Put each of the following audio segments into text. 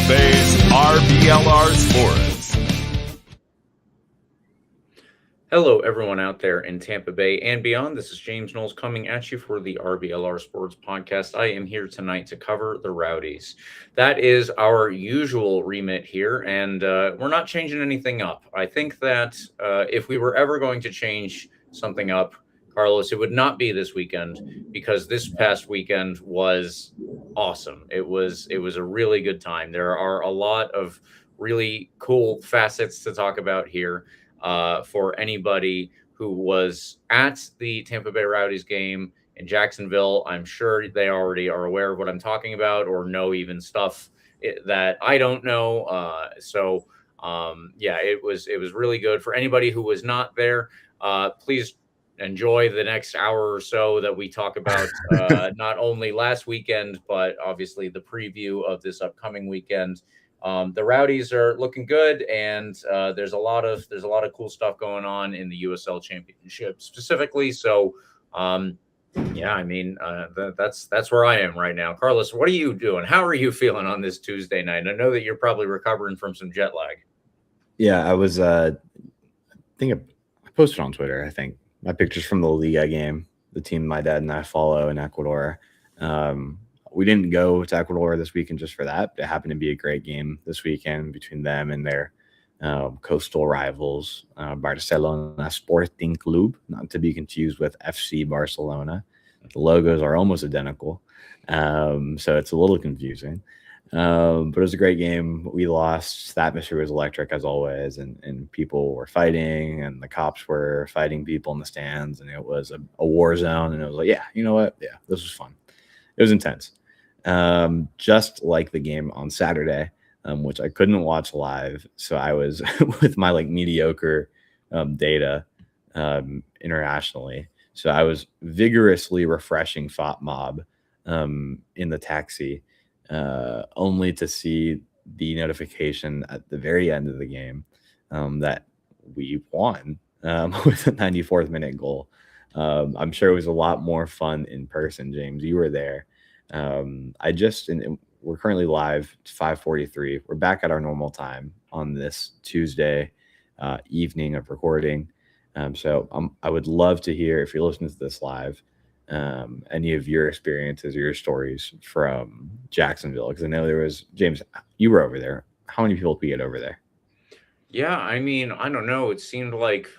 Bay's RBLR Sports. Hello, everyone out there in Tampa Bay and beyond. This is James Knowles coming at you for the RBLR Sports podcast. I am here tonight to cover the Rowdies. That is our usual remit here, and we're not changing anything up. I think that if we were ever going to change something up, Carlos, it would not be this weekend, because this past weekend was awesome. It was a really good time. There are a lot of really cool facets to talk about here. For anybody who was at the Tampa Bay Rowdies game in Jacksonville, I'm sure they already are aware of what I'm talking about, or know even stuff that I don't know. Yeah, it was really good. For anybody who was not there, please enjoy the next hour or so that we talk about not only last weekend, but obviously the preview of this upcoming weekend. The Rowdies are looking good, and there's a lot of cool stuff going on in the USL Championship specifically. So, yeah, I mean, that's where I am right now. Carlos, what are you doing? How are you feeling on this Tuesday night? I know that you're probably recovering from some jet lag. Yeah, I was. I think I posted on Twitter, I think, my pictures from the Liga game, the team my dad and I follow in Ecuador. We didn't go to Ecuador this weekend just for that. It happened to be a great game this weekend between them and their coastal rivals, Barcelona Sporting Club, not to be confused with FC Barcelona. The logos are almost identical, so it's a little confusing. But it was a great game. We lost. The atmosphere was electric as always, and people were fighting, and the cops were fighting people in the stands, and it was a war zone. And it was like, yeah, you know what? Yeah, this was fun. It was intense. Just like the game on Saturday, which I couldn't watch live. So I was with my mediocre data internationally. So I was vigorously refreshing FOTMob in the taxi, only to see the notification at the very end of the game that we won with a 94th minute goal. I'm sure it was a lot more fun in person. James, you were there. We're currently live. It's 5:43. We're back at our normal time on this Tuesday evening of recording. So I would love to hear, if you're listening to this live, any of your experiences or your stories from Jacksonville, because I know there was, James, you were over there. How many people did we get over there? Yeah, I mean, I don't know. It seemed like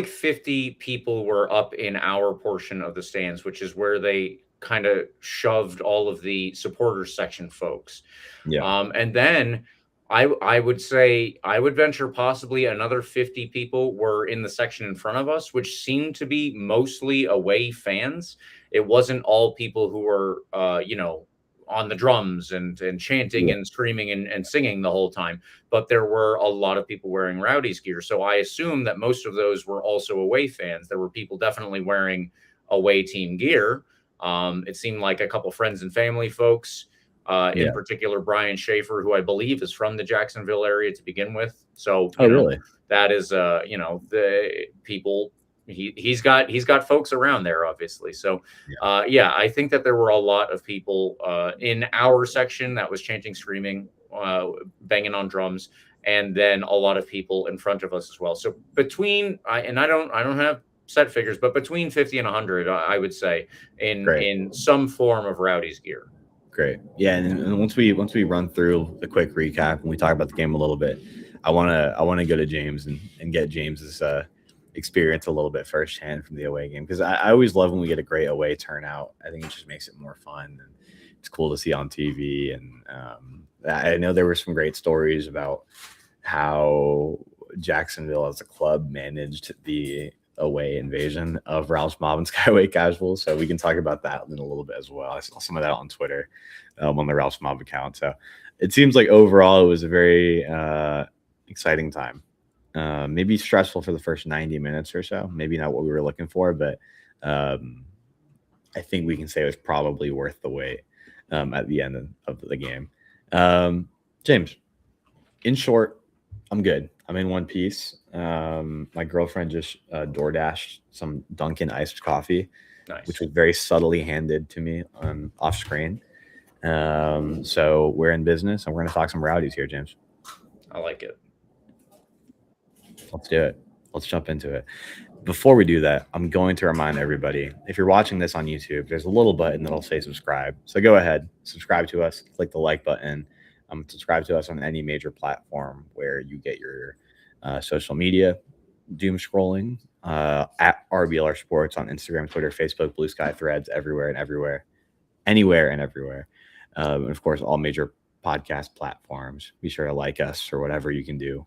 50 people were up in our portion of the stands, which is where they kind of shoved all of the supporters section folks. Yeah. And then I would say, I would venture possibly another 50 people were in the section in front of us, which seemed to be mostly away fans. It wasn't all people who were, on the drums and chanting and screaming and singing the whole time. But there were a lot of people wearing Rowdies gear. So I assume that most of those were also away fans. There were people definitely wearing away team gear. It seemed like a couple friends and family folks, in particular, Brian Schaefer, who I believe is from the Jacksonville area to begin with. So, really? That is, the people. He's got folks around there, obviously. So, I think that there were a lot of people in our section that was chanting, screaming, banging on drums, and then a lot of people in front of us as well. So I don't have set figures, but between 50 and 100, I would say, in some form of Rowdies gear. Great. Yeah, and once we run through the quick recap and we talk about the game a little bit, I wanna go to James and get James's experience a little bit firsthand from the away game, because I always love when we get a great away turnout. I think it just makes it more fun, and it's cool to see on TV. And I know there were some great stories about how Jacksonville as a club managed the away invasion of Ralph's Mob and Skyway Casuals, so we can talk about that in a little bit as well. I saw some of that on Twitter on the Ralph's Mob account. So it seems like overall it was a very exciting time. Maybe stressful for the first 90 minutes or so. Maybe not what we were looking for, but I think we can say it was probably worth the wait at the end of the game. James, in short, I'm good. I'm in one piece. My girlfriend just DoorDashed some Dunkin' iced coffee, Nice. which was very subtly handed to me off screen. So we're in business, and we're going to talk some Rowdies here, James. I like it. Let's do it. Let's jump into it. Before we do that, I'm going to remind everybody, if you're watching this on YouTube, there's a little button that'll say subscribe. So go ahead, subscribe to us, click the like button, subscribe to us on any major platform where you get your social media, doom scrolling, at RBLR Sports on Instagram, Twitter, Facebook, Blue Sky, Threads, anywhere and everywhere. And of course, all major podcast platforms. Be sure to like us or whatever you can do.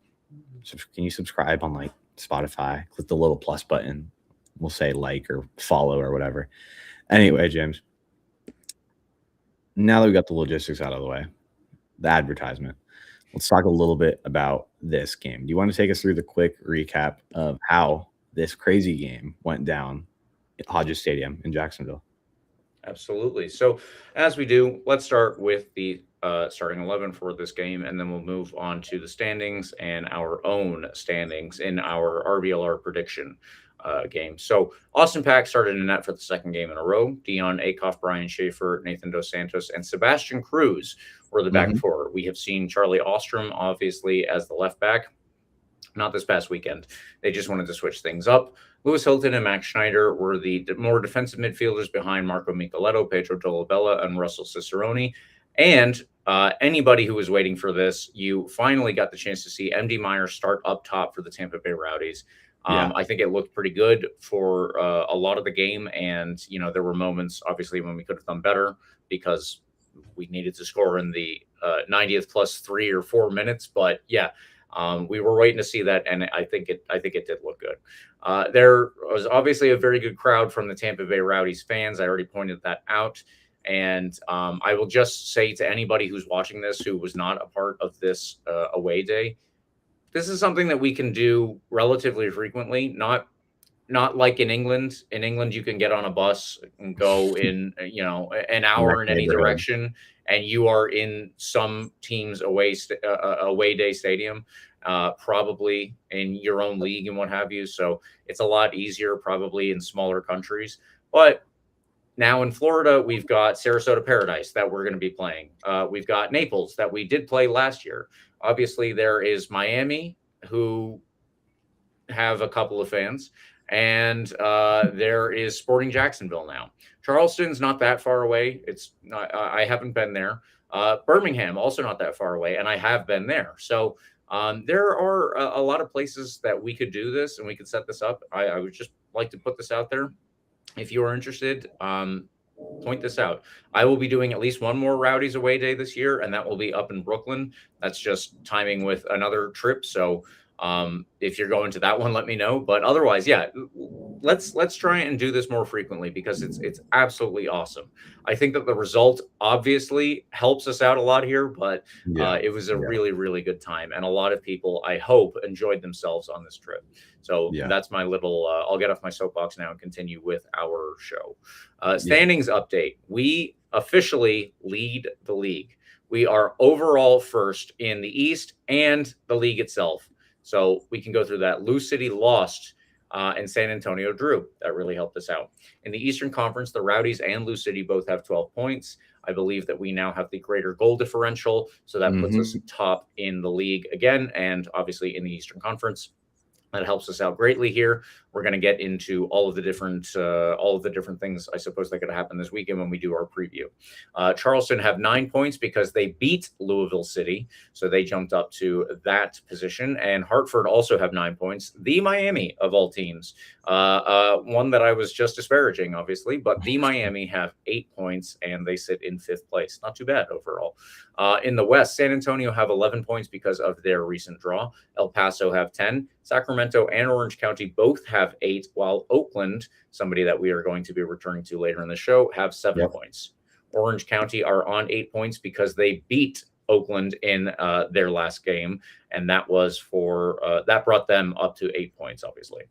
Can you subscribe on like Spotify? Click the little plus button. We'll say like or follow or whatever. Anyway, James, now that we got the logistics out of the way, the advertisement, let's talk a little bit about this game. Do you want to take us through the quick recap of how this crazy game went down at Hodges Stadium in Jacksonville? Absolutely. So as we do, let's start with the starting 11 for this game, and then we'll move on to the standings and our own standings in our RBLR prediction game. So Austin Pack started in net for the second game in a row. Dion Akoff, Brian Schaefer, Nathan Dos Santos, and Sebastian Cruz were the back four. We have seen Charlie Ostrom, obviously, as the left back. Not this past weekend. They just wanted to switch things up. Lewis Hilton and Max Schneider were the more defensive midfielders behind Marco Micheletto, Pedro Dolabella, and Russell Cicerone. And anybody who was waiting for this, you finally got the chance to see MD Meyer start up top for the Tampa Bay Rowdies. I think it looked pretty good for a lot of the game. And, you know, there were moments, obviously, when we could have done better because we needed to score in the 90th plus 3 or 4 minutes. But, yeah. We were waiting to see that, and I think it did look good. There was obviously a very good crowd from the Tampa Bay Rowdies fans. I already pointed that out, and I will just say to anybody who's watching this who was not a part of this away day, this is something that we can do relatively frequently. Not like in England. In England, you can get on a bus and go in, an hour in any direction, and you are in some team's away day stadium, probably in your own league and what have you. So it's a lot easier probably in smaller countries. But now in Florida, we've got Sarasota Paradise that we're going to be playing. We've got Naples that we did play last year. Obviously, there is Miami, who have a couple of fans. And there is Sporting Jacksonville now. Charleston's not that far away. I haven't been there. Birmingham, also not that far away, and I have been there. So there are a lot of places that we could do this, and we could set this up. I would just like to put this out there. If you are interested, point this out. I will be doing at least one more Rowdies away day this year, and that will be up in Brooklyn. That's just timing with another trip. So if you're going to that one, let me know. But otherwise, yeah, let's try and do this more frequently because it's absolutely awesome. I think that the result obviously helps us out a lot here, but it was a really, really good time. And a lot of people, I hope, enjoyed themselves on this trip. So that's my little, I'll get off my soapbox now and continue with our show. Standings update. We officially lead the league. We are overall first in the East and the league itself. So we can go through that. Lou City lost and San Antonio drew. That really helped us out. In the Eastern Conference, the Rowdies and Lou City both have 12 points. I believe that we now have the greater goal differential. So that puts us top in the league again, and obviously in the Eastern Conference. That helps us out greatly here. We're going to get into all of the different things, I suppose, that could happen this weekend when we do our preview. Charleston have 9 points because they beat Louisville City, so they jumped up to that position. And Hartford also have 9 points. The Miami of all teams, one that I was just disparaging, obviously, but the Miami have 8 points and they sit in 5th place. Not too bad overall. In the West, San Antonio have 11 points because of their recent draw. El Paso have 10. Sacramento and Orange County both have 8, while Oakland, somebody that we are going to be returning to later in the show, have 7 points. Orange County are on 8 points because they beat Oakland in their last game, and that was for that brought them up to 8 points. Obviously,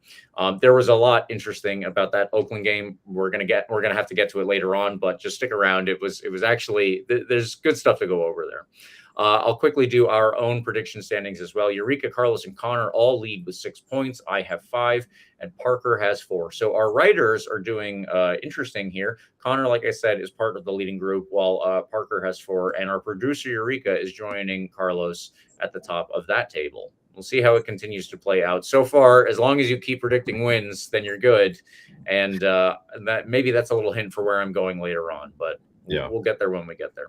there was a lot interesting about that Oakland game. We're gonna have to get to it later on, but just stick around. It was actually there's good stuff to go over there. I'll quickly do our own prediction standings as well. Eureka, Carlos, and Connor all lead with 6 points. I have 5, and Parker has 4. So our writers are doing interesting here. Connor, like I said, is part of the leading group, while Parker has 4, and our producer Eureka is joining Carlos at the top of that table. We'll see how it continues to play out. So far, as long as you keep predicting wins, then you're good. And that maybe that's a little hint for where I'm going later on, but we'll get there when we get there.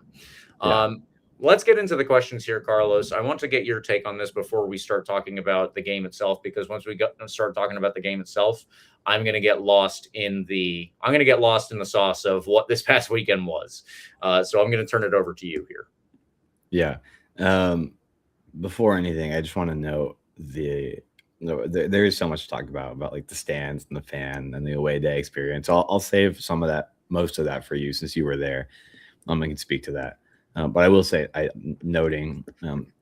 Let's get into the questions here, Carlos. I want to get your take on this before we start talking about the game itself, because once we start talking about the game itself, I'm going to get lost in the sauce of what this past weekend was. So I'm going to turn it over to you here. Yeah. Before anything, I just want to note there is so much to talk about like the stands and the fan and the away day experience. I'll save most of that for you since you were there. I can speak to that. But I will say, I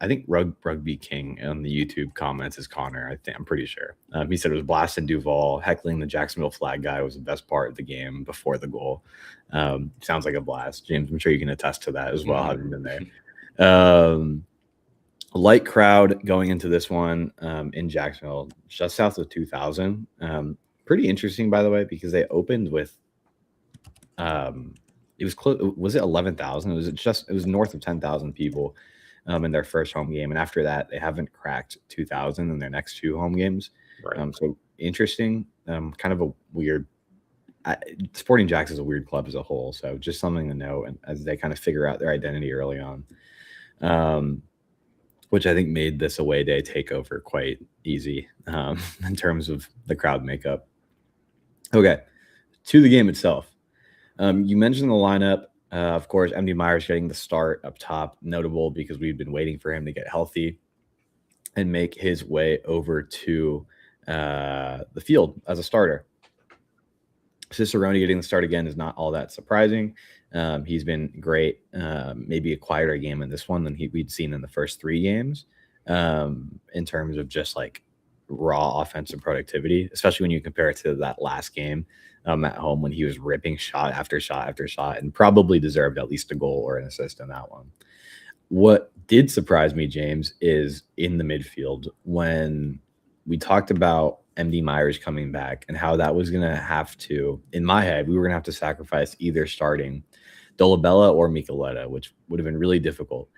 think Rugby King on the YouTube comments is Connor. I'm pretty sure. He said it was blasting Duval, heckling the Jacksonville flag guy was the best part of the game before the goal. Sounds like a blast. James, I'm sure you can attest to that as well, having been there. Light crowd going into this one in Jacksonville, just south of 2,000. Pretty interesting, by the way, because they opened with it was close. Was it 11,000? It was north of 10,000 people in their first home game, and after that, they haven't cracked 2,000 in their next 2 home games. Right. So interesting. Kind of a weird. Sporting Jax is a weird club as a whole, so just something to know, and as they kind of figure out their identity early on, which I think made this away day takeover quite easy in terms of the crowd makeup. Okay, to the game itself. You mentioned the lineup. Of course, MD Myers getting the start up top, notable because we've been waiting for him to get healthy and make his way over to the field as a starter. Cicerone getting the start again is not all that surprising. He's been great. Maybe a quieter game in this one than we'd seen in the first 3 games in terms of just like raw offensive productivity, especially when you compare it to that last game at home when he was ripping shot after shot after shot and probably deserved at least a goal or an assist in that one. What did surprise me, James, is in the midfield when we talked about MD Myers coming back and how that was going to have to, in my head, we were going to have to sacrifice either starting Dolabella or Mikeleta, which would have been really difficult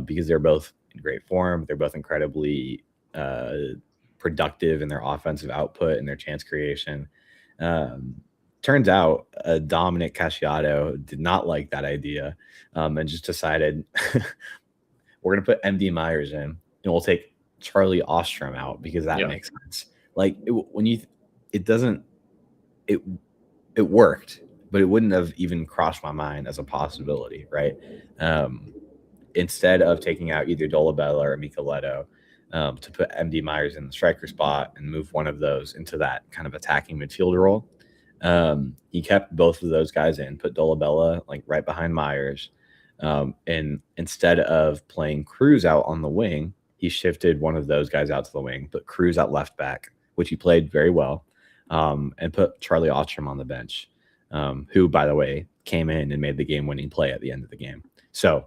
because they're both in great form. They're both incredibly productive in their offensive output and their chance creation. Turns out Dominic Casciato did not like that idea and just decided we're going to put MD Myers in and we'll take Charlie Ostrom out because that makes sense. Like it worked, but it wouldn't have even crossed my mind as a possibility, right? Instead of taking out either Dolabella or Micheletto, to put MD Myers in the striker spot and move one of those into that kind of attacking midfielder role. He kept both of those guys in, put Dolabella like right behind Myers. And instead of playing Cruz out on the wing, he shifted one of those guys out to the wing, put Cruz at left back, which he played very well, and put Charlie Ostrom on the bench, who, by the way, came in and made the game-winning play at the end of the game. So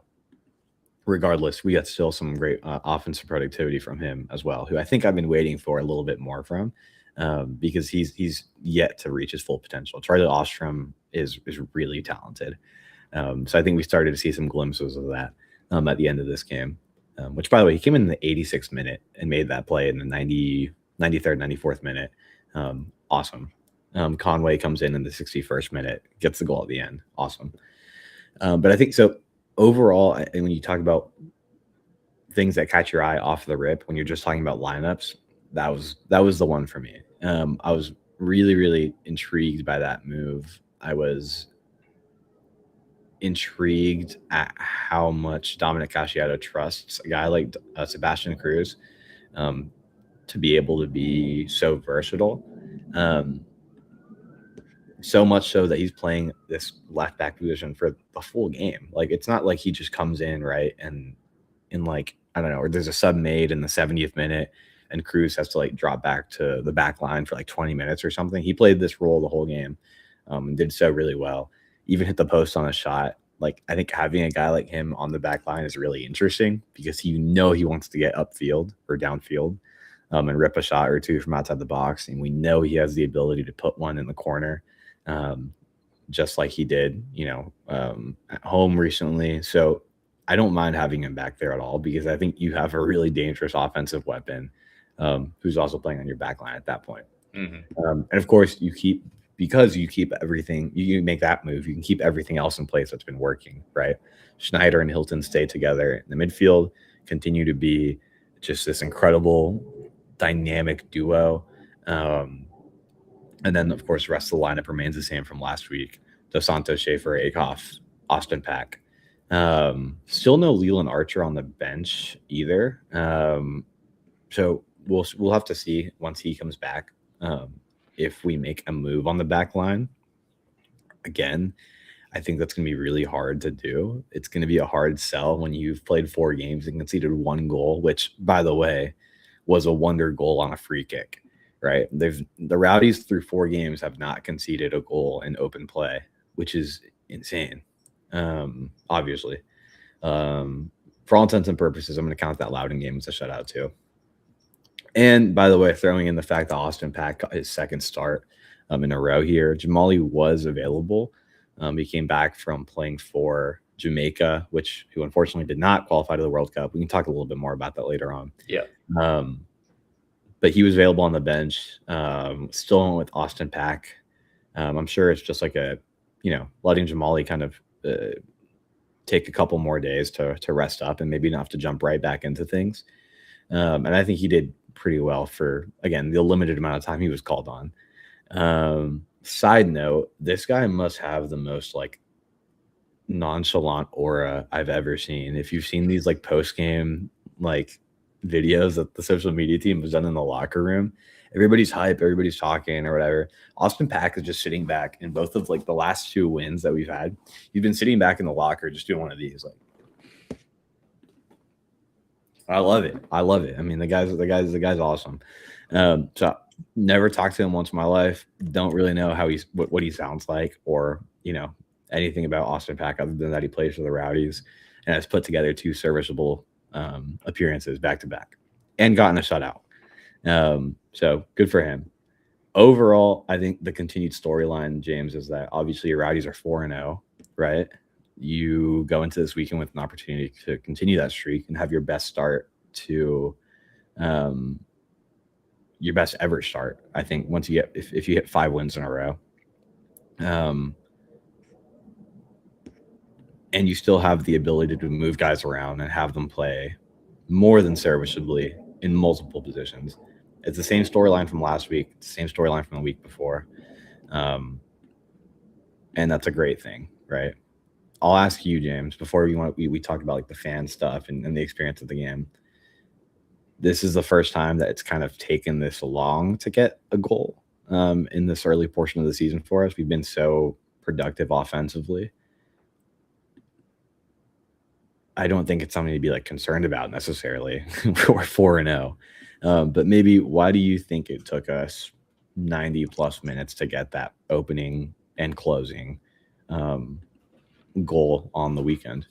regardless, we got still some great offensive productivity from him as well, who I think I've been waiting for a little bit more from because he's yet to reach his full potential. Charlie Ostrom is really talented. So I think we started to see some glimpses of that at the end of this game, which, by the way, he came in the 86th minute and made that play in the 93rd, 94th minute. Awesome. Conway comes in the 61st minute, gets the goal at the end. Awesome. But I think so. Overall, and when you talk about things that catch your eye off the rip, when you're just talking about lineups, that was the one for me. I was really, really intrigued by that move. I was intrigued at how much Dominic Casciato trusts a guy like Sebastian Cruz to be able to be so versatile. So much so that he's playing this left back position for the full game. Like, it's not like he just comes in, right, and in like I don't know, or there's a sub made in the 70th minute and Cruz has to like drop back to the back line for like 20 minutes or something. He played this role the whole game, and did so really well. Even hit the post on a shot. Like, I think having a guy like him on the back line is really interesting because he wants to get upfield or downfield, and rip a shot or two from outside the box. And we know he has the ability to put one in the corner, just like he did, at home recently. So I don't mind having him back there at all because I think you have a really dangerous offensive weapon, who's also playing on your back line at that point. Mm-hmm. And of course, because you keep everything, you make that move, you can keep everything else in place that's been working, right? Schneider and Hilton stay together in the midfield, continue to be just this incredible dynamic duo. And then, of course, the rest of the lineup remains the same from last week. Dos Santos, Schaefer, Akoff, Austin Pack. Still no Leland Archer on the bench either. So we'll have to see once he comes back, if we make a move on the back line. Again, I think that's going to be really hard to do. It's going to be a hard sell when you've played 4 games and conceded 1 goal, which, by the way, was a wonder goal on a free kick, right? The Rowdies through 4 games have not conceded a goal in open play, which is insane. Obviously, for all intents and purposes, I'm going to count that Loudoun game as a shutout too. And by the way, throwing in the fact that Austin Pack got his second start in a row here. Jamali was available. He came back from playing for Jamaica, who unfortunately did not qualify to the World Cup. We can talk a little bit more about that later on. Yeah. But he was available on the bench. Still went with Austin Pack. I'm sure it's just like letting Jamali kind of take a couple more days to rest up and maybe not have to jump right back into things. And I think he did pretty well for, again, the limited amount of time he was called on. Side note, this guy must have the most like nonchalant aura I've ever seen. If you've seen these like post-game like videos that the social media team has done in the locker room, everybody's hype, everybody's talking or whatever. Austin Pack is just sitting back in both of like the last 2 wins that we've had. He's been sitting back in the locker just doing one of these like. I love it. I mean, the guy's awesome. So never talked to him once in my life. Don't really know how what he sounds like or, anything about Austin Pack other than that he plays for the Rowdies and has put together 2 serviceable appearances back to back and gotten a shutout. So good for him. Overall, I think the continued storyline, James, is that obviously your Rowdies are 4-0, right? You go into this weekend with an opportunity to continue that streak and have your best start to your best ever start. I think once you get, if you hit 5 wins in a row, and you still have the ability to move guys around and have them play more than serviceably in multiple positions. It's the same storyline from last week, it's the same storyline from the week before. And that's a great thing, right? I'll ask you, James, before we talked about like the fan stuff and the experience of the game. This is the first time that it's kind of taken this long to get a goal in this early portion of the season for us. We've been so productive offensively. I don't think it's something to be like concerned about necessarily. We're 4-0. But maybe why do you think it took us 90 plus minutes to get that opening and closing goal on the weekend?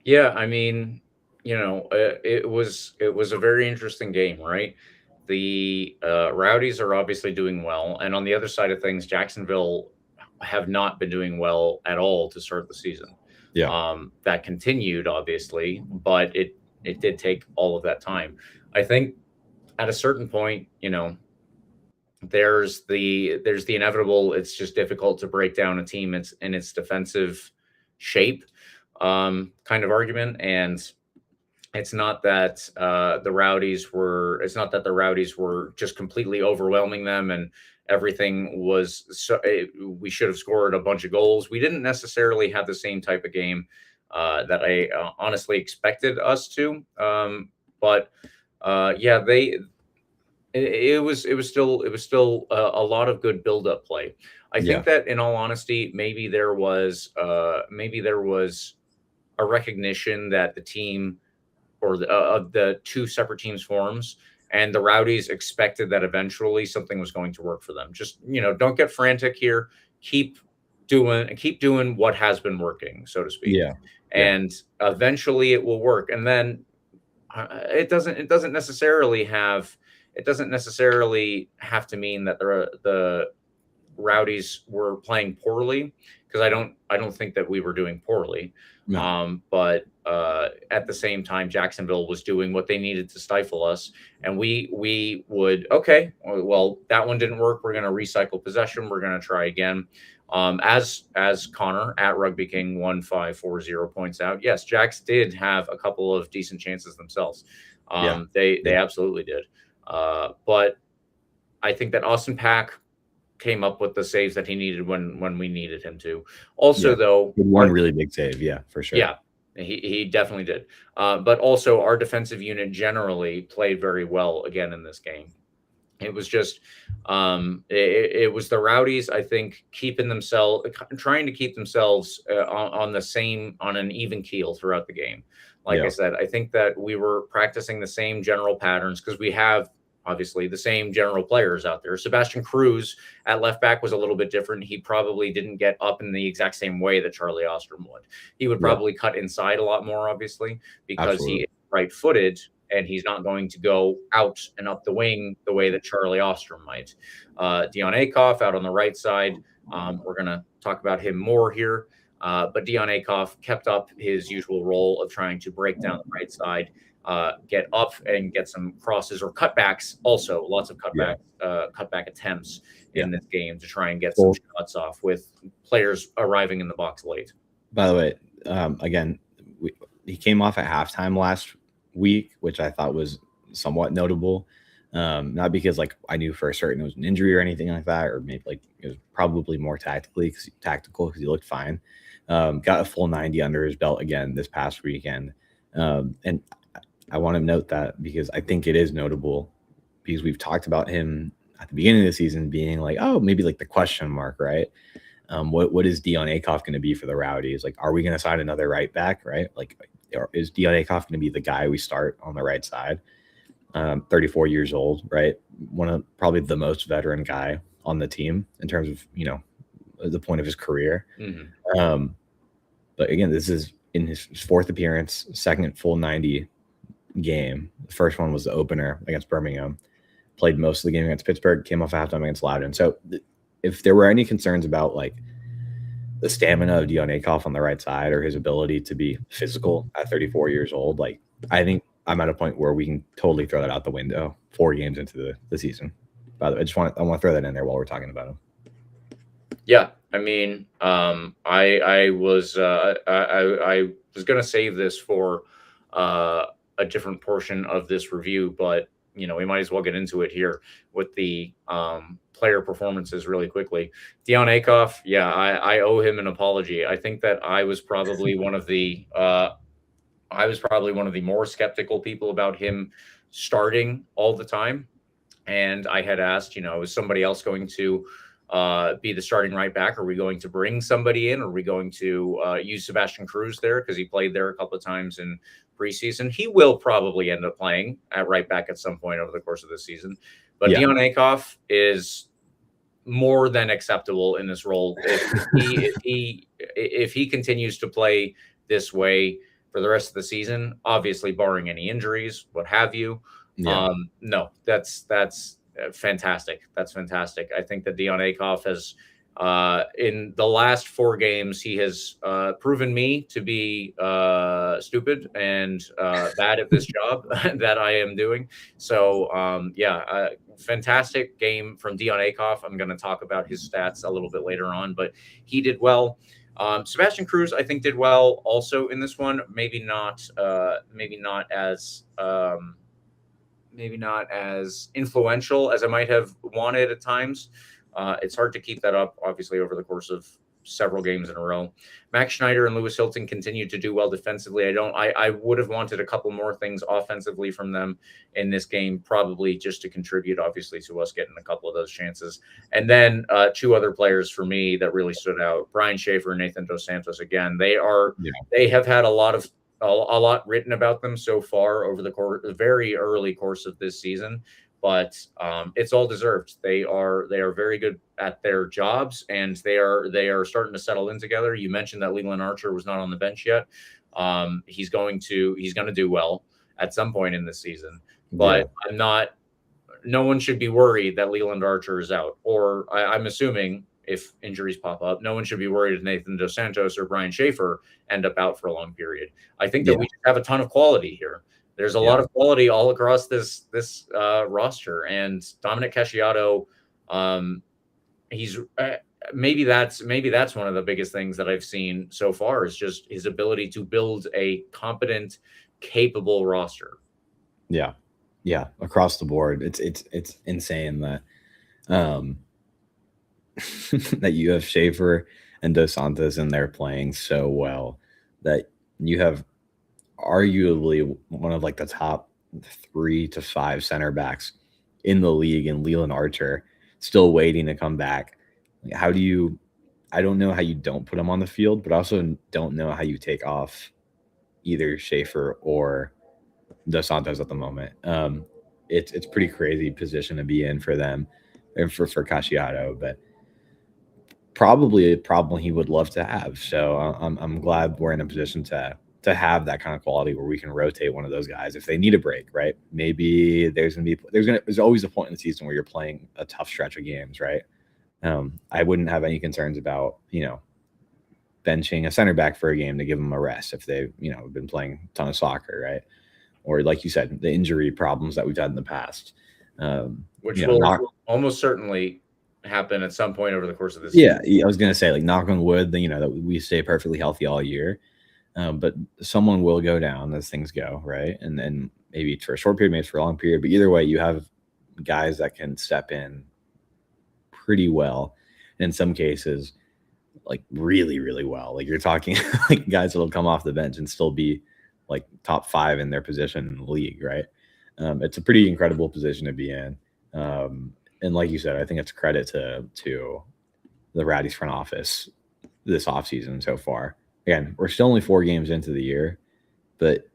Yeah, I mean, it was a very interesting game, right? The Rowdies are obviously doing well, and on the other side of things, Jacksonville have not been doing well at all to start the season. Yeah. That continued, obviously, but it did take all of that time. I think at a certain point, there's the inevitable. It's just difficult to break down a team in its defensive shape, kind of argument. And it's not that the Rowdies were just completely overwhelming them and everything was we should have scored a bunch of goals. We didn't necessarily have the same type of game that I honestly expected us to. But it was still a lot of good build-up play. I think that in all honesty, maybe there was a recognition that the team or the two separate teams forms. And the Rowdies expected that eventually something was going to work for them. Just, don't get frantic here. Keep doing what has been working, so to speak. Yeah. And eventually it will work. And then it doesn't necessarily have to mean that the Rowdies were playing poorly, because I don't think that we were doing poorly. No. But at the same time, Jacksonville was doing what they needed to stifle us, and we would, okay, well, that one didn't work. We're going to recycle possession. We're going to try again. As Connor at Rugby King 1540 points out, yes, JAX did have a couple of decent chances themselves. They absolutely did. But I think that Austin Pack came up with the saves that he needed when we needed him to. Also, though, one really big save, for sure. Yeah, he definitely did. But also, our defensive unit generally played very well again in this game. It was just, it was the Rowdies, I think, trying to keep themselves on an even keel throughout the game. Like I said, I think that we were practicing the same general patterns, because we have obviously the same general players out there. Sebastian Cruz at left back was a little bit different. He probably didn't get up in the exact same way that Charlie Ostrom would. He would probably cut inside a lot more, obviously, because he is right-footed, and he's not going to go out and up the wing the way that Charlie Ostrom might. Dion Akoff out on the right side. We're going to talk about him more here. But Dion Akoff kept up his usual role of trying to break down the right side, get up and get some crosses or cutbacks. Also, lots of cutback attempts in this game to try and get some shots off with players arriving in the box late. By the way, again, he came off at halftime last week, which I thought was somewhat notable. Not because I knew for certain it was an injury or anything like that, or maybe it was probably more tactical because he looked fine. Got a full 90 under his belt again this past weekend. And I want to note that because I think it is notable, because we've talked about him at the beginning of the season being maybe the question mark, right? What is Dion Akoff going to be for the Rowdies? Are we going to sign another right back, right? Is Dion Akoff going to be the guy we start on the right side? 34 years old, right? One of probably the most veteran guy on the team in terms of, the point of his career. Mm-hmm. But again, this is in his fourth appearance, second full 90 game. The first one was the opener against Birmingham. Played most of the game against Pittsburgh, came off halftime against Loudoun. So if there were any concerns about the stamina of Dion Akoff on the right side or his ability to be physical at 34 years old, I think I'm at a point where we can totally throw that out the window 4 games into the season. By the way, I want to throw that in there while we're talking about him. Yeah, I mean, I was going to save this for a different portion of this review, but we might as well get into it here with the player performances really quickly. Dion Akoff, I owe him an apology. I think that I was probably one of the more skeptical people about him starting all the time, and I had asked, is somebody else going to be the starting right back? Are we going to bring somebody in? Are we going to use Sebastian Cruz there because he played there a couple of times in preseason? He will probably end up playing at right back at some point over the course of the season. But Dion Akoff is more than acceptable in this role. If he continues to play this way for the rest of the season, obviously barring any injuries, what have you. No, that's fantastic. That's fantastic. I think that Dion Akoff has, in the last 4 games, he has proven me to be stupid and bad at this job that I am doing. So, fantastic game from Dion Akoff. I'm going to talk about his stats a little bit later on, but he did well. Sebastian Cruz, I think, did well also in this one. Maybe not as influential as I might have wanted at times. It's hard to keep that up, obviously, over the course of several games in a row. Max Schneider and Lewis Hilton continue to do well defensively. I would have wanted a couple more things offensively from them in this game, probably just to contribute, obviously, to us getting a couple of those chances. And then 2 other players for me that really stood out: Brian Schaefer and Nathan Dos Santos. Again, they have had a lot of a lot written about them so far over the very early course of this season, but it's all deserved. They are very good at their jobs, and they are starting to settle in together. You mentioned that Leland Archer was not on the bench yet. He's going to do well at some point in this season, but no one should be worried that Leland Archer is out, or I'm assuming if injuries pop up, no one should be worried if Nathan Dos Santos or Brian Schaefer end up out for a long period. I think that we just have a ton of quality here. There's a lot of quality all across this roster, and Dominic Casciato, he's maybe that's one of the biggest things that I've seen so far is just his ability to build a competent, capable roster. Yeah, across the board, it's insane that that you have Schaefer and Dos Santos and they're playing so well that you have arguably one of like the top 3 to 5 center backs in the league, and Leland Archer still waiting to come back. How do you? I don't know how you don't put him on the field, but I also don't know how you take off either Schaefer or Dos Santos at the moment. It's pretty crazy position to be in for them and for Casciato, but probably a problem he would love to have. So I'm glad we're in a position to have that kind of quality where we can rotate one of those guys if they need a break, right? Maybe there's always a point in the season where you're playing a tough stretch of games, right? I wouldn't have any concerns about, benching a center back for a game to give them a rest if they've, been playing a ton of soccer, right? Or like you said, the injury problems that we've had in the past. Which will almost certainly happen at some point over the course of this season. I was going to say, like, knock on wood, that we stay perfectly healthy all year. But someone will go down as things go, right? And then maybe for a short period, maybe for a long period. But either way, you have guys that can step in pretty well. And in some cases, like really, really well. Like you're talking like guys that'll come off the bench and still be like top 5 in their position in the league, right? It's a pretty incredible position to be in. And like you said, I think it's credit to the Rowdies front office this offseason so far. Again, we're still only 4 games into the year, but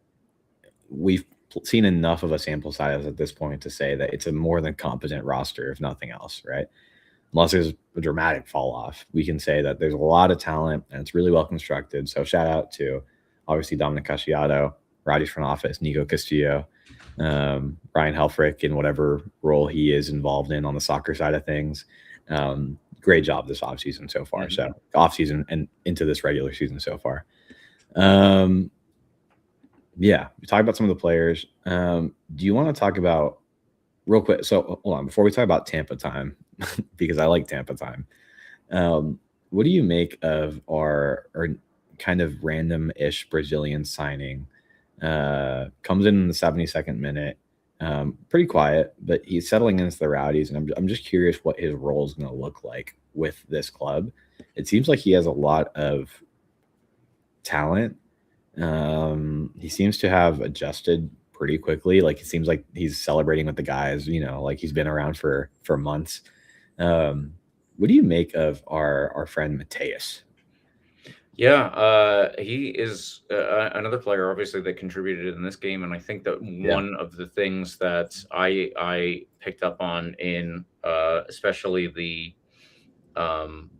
we've seen enough of a sample size at this point to say that it's a more than competent roster, if nothing else, right? Unless there's a dramatic fall off, we can say that there's a lot of talent and it's really well constructed. So shout out to obviously Dominic Casciato, Rowdies front office, Nico Castillo, Ryan Helfrich in whatever role he is involved in on the soccer side of things. Great job this offseason so far. So offseason and into this regular season so far. We talked about some of the players. Do you want to talk about real quick? So hold on, before we talk about Tampa time, because I like Tampa time. What do you make of our kind of random-ish Brazilian signing? Comes in the 72nd minute. Pretty quiet, but he's settling into the Rowdies, and I'm just curious what his role is going to look like with this club. It seems like he has a lot of talent. He seems to have adjusted pretty quickly. Like it seems like he's celebrating with the guys, like he's been around for months. What do you make of our friend Mateus? Yeah, he is another player, obviously, that contributed in this game, and I think that one of the things that I picked up on in especially the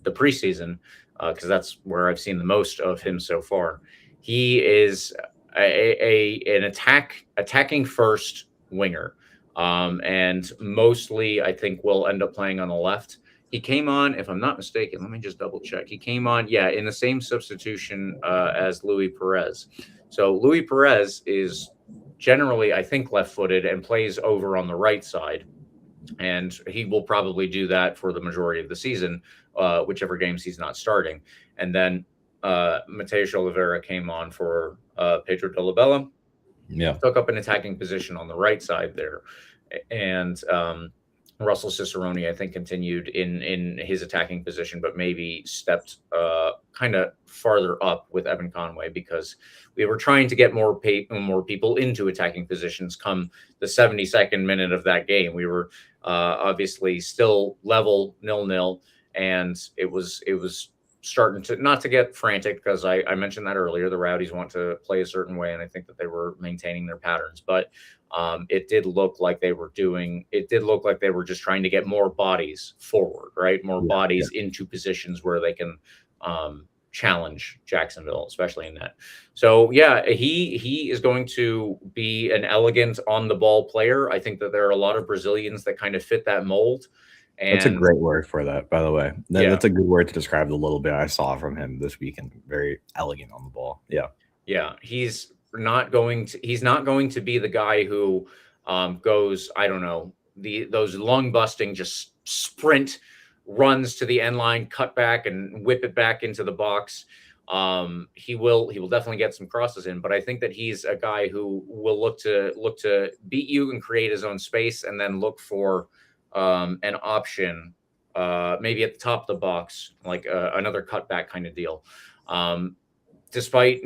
preseason, because that's where I've seen the most of him so far. He is an attacking first winger, and mostly I think will end up playing on the left. He came on, if I'm not mistaken, let me just double check. He came on, in the same substitution as Luis Perez. So Luis Perez is generally, I think, left-footed and plays over on the right side. And he will probably do that for the majority of the season, whichever games he's not starting. And then Mateus Oliveira came on for Pedro de la Bella. Took up an attacking position on the right side there. And Russell Cicerone, I think, continued in his attacking position, but maybe stepped kind of farther up with Evan Conway because we were trying to get more people into attacking positions come the 72nd minute of that game. We were obviously still level 0-0, and it was starting to not to get frantic, because I mentioned that earlier. The Rowdies want to play a certain way, and I think that they were maintaining their patterns. But it did look like they were just trying to get more bodies forward, right? More bodies into positions where they can challenge Jacksonville, especially in that. So yeah, he is going to be an elegant on the ball player. I think that there are a lot of Brazilians that kind of fit that mold. And that's a great word for that, by the way. That's a good word to describe the little bit I saw from him this weekend. Very elegant on the ball. Yeah. He's not going to be the guy who goes, I don't know, those lung busting, just sprint runs to the end line, cut back and whip it back into the box. He will definitely get some crosses in, but I think that he's a guy who will look to beat you and create his own space, and then look for an option, maybe at the top of the box, like another cutback kind of deal. Despite,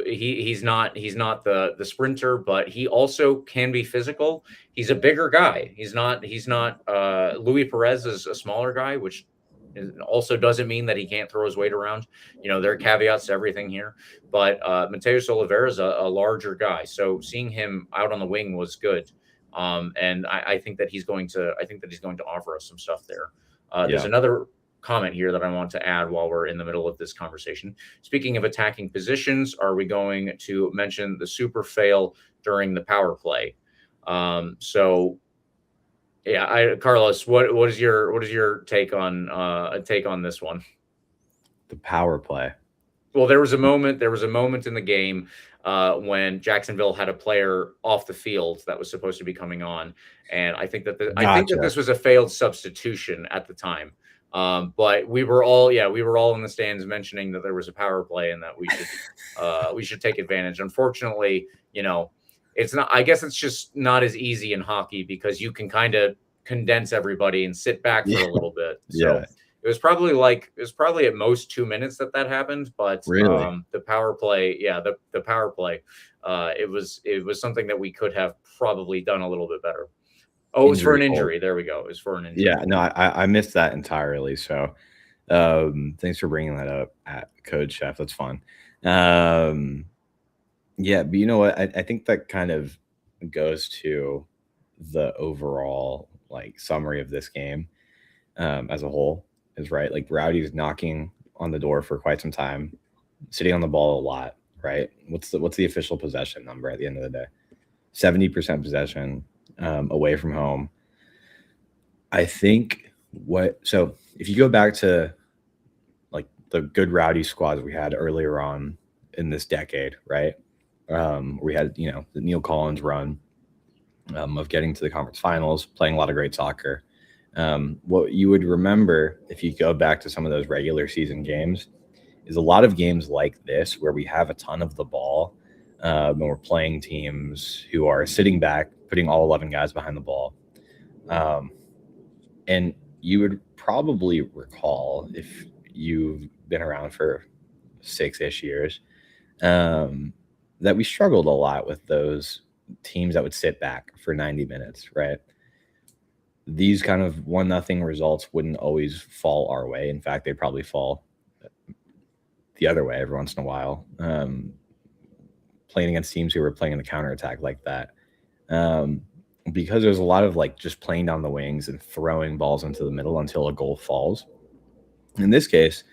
he's not the sprinter, but he also can be physical. He's a bigger guy. He's not Louis Perez is a smaller guy, which also doesn't mean that he can't throw his weight around. There are caveats to everything here, but Mateus Oliveira is a larger guy. So seeing him out on the wing was good. And I think that he's going to offer us some stuff there. There's another comment here that I want to add while we're in the middle of this conversation. Speaking of attacking positions, are we going to mention the super fail during the power play? Carlos, what is your take on this one? The power play. Well, there was a moment in the game when Jacksonville had a player off the field that was supposed to be coming on, and I think that this was a failed substitution at the time. But we were all in the stands mentioning that there was a power play and that we should take advantage. Unfortunately, it's not. I guess it's just not as easy in hockey because you can kind of condense everybody and sit back for a little bit. So it was probably at most 2 minutes that happened. But really? The power play, the power play, it was something that we could have probably done a little bit better. Oh, it was for an injury. There we go. It was for an injury. Yeah, no, I missed that entirely. So thanks for bringing that up at Code Chef. That's fun. Yeah, but you know what? I think that kind of goes to the overall summary of this game as a whole is right. Like Rowdy's knocking on the door for quite some time, sitting on the ball a lot, right? What's the official possession number at the end of the day? 70% possession away from home. I think so if you go back to the good Rowdy squads we had earlier on in this decade, right? We had, the Neil Collins run of getting to the conference finals, playing a lot of great soccer. What you would remember if you go back to some of those regular season games is a lot of games like this where we have a ton of the ball and we're playing teams who are sitting back, putting all 11 guys behind the ball. And you would probably recall, if you've been around for 6-ish years, that we struggled a lot with those teams that would sit back for 90 minutes, right? These kind of 1-0 results wouldn't always fall our way. In fact, they'd probably fall the other way every once in a while, playing against teams who were playing in the counterattack like that. Because there's a lot of just playing down the wings and throwing balls into the middle until a goal falls. In this case,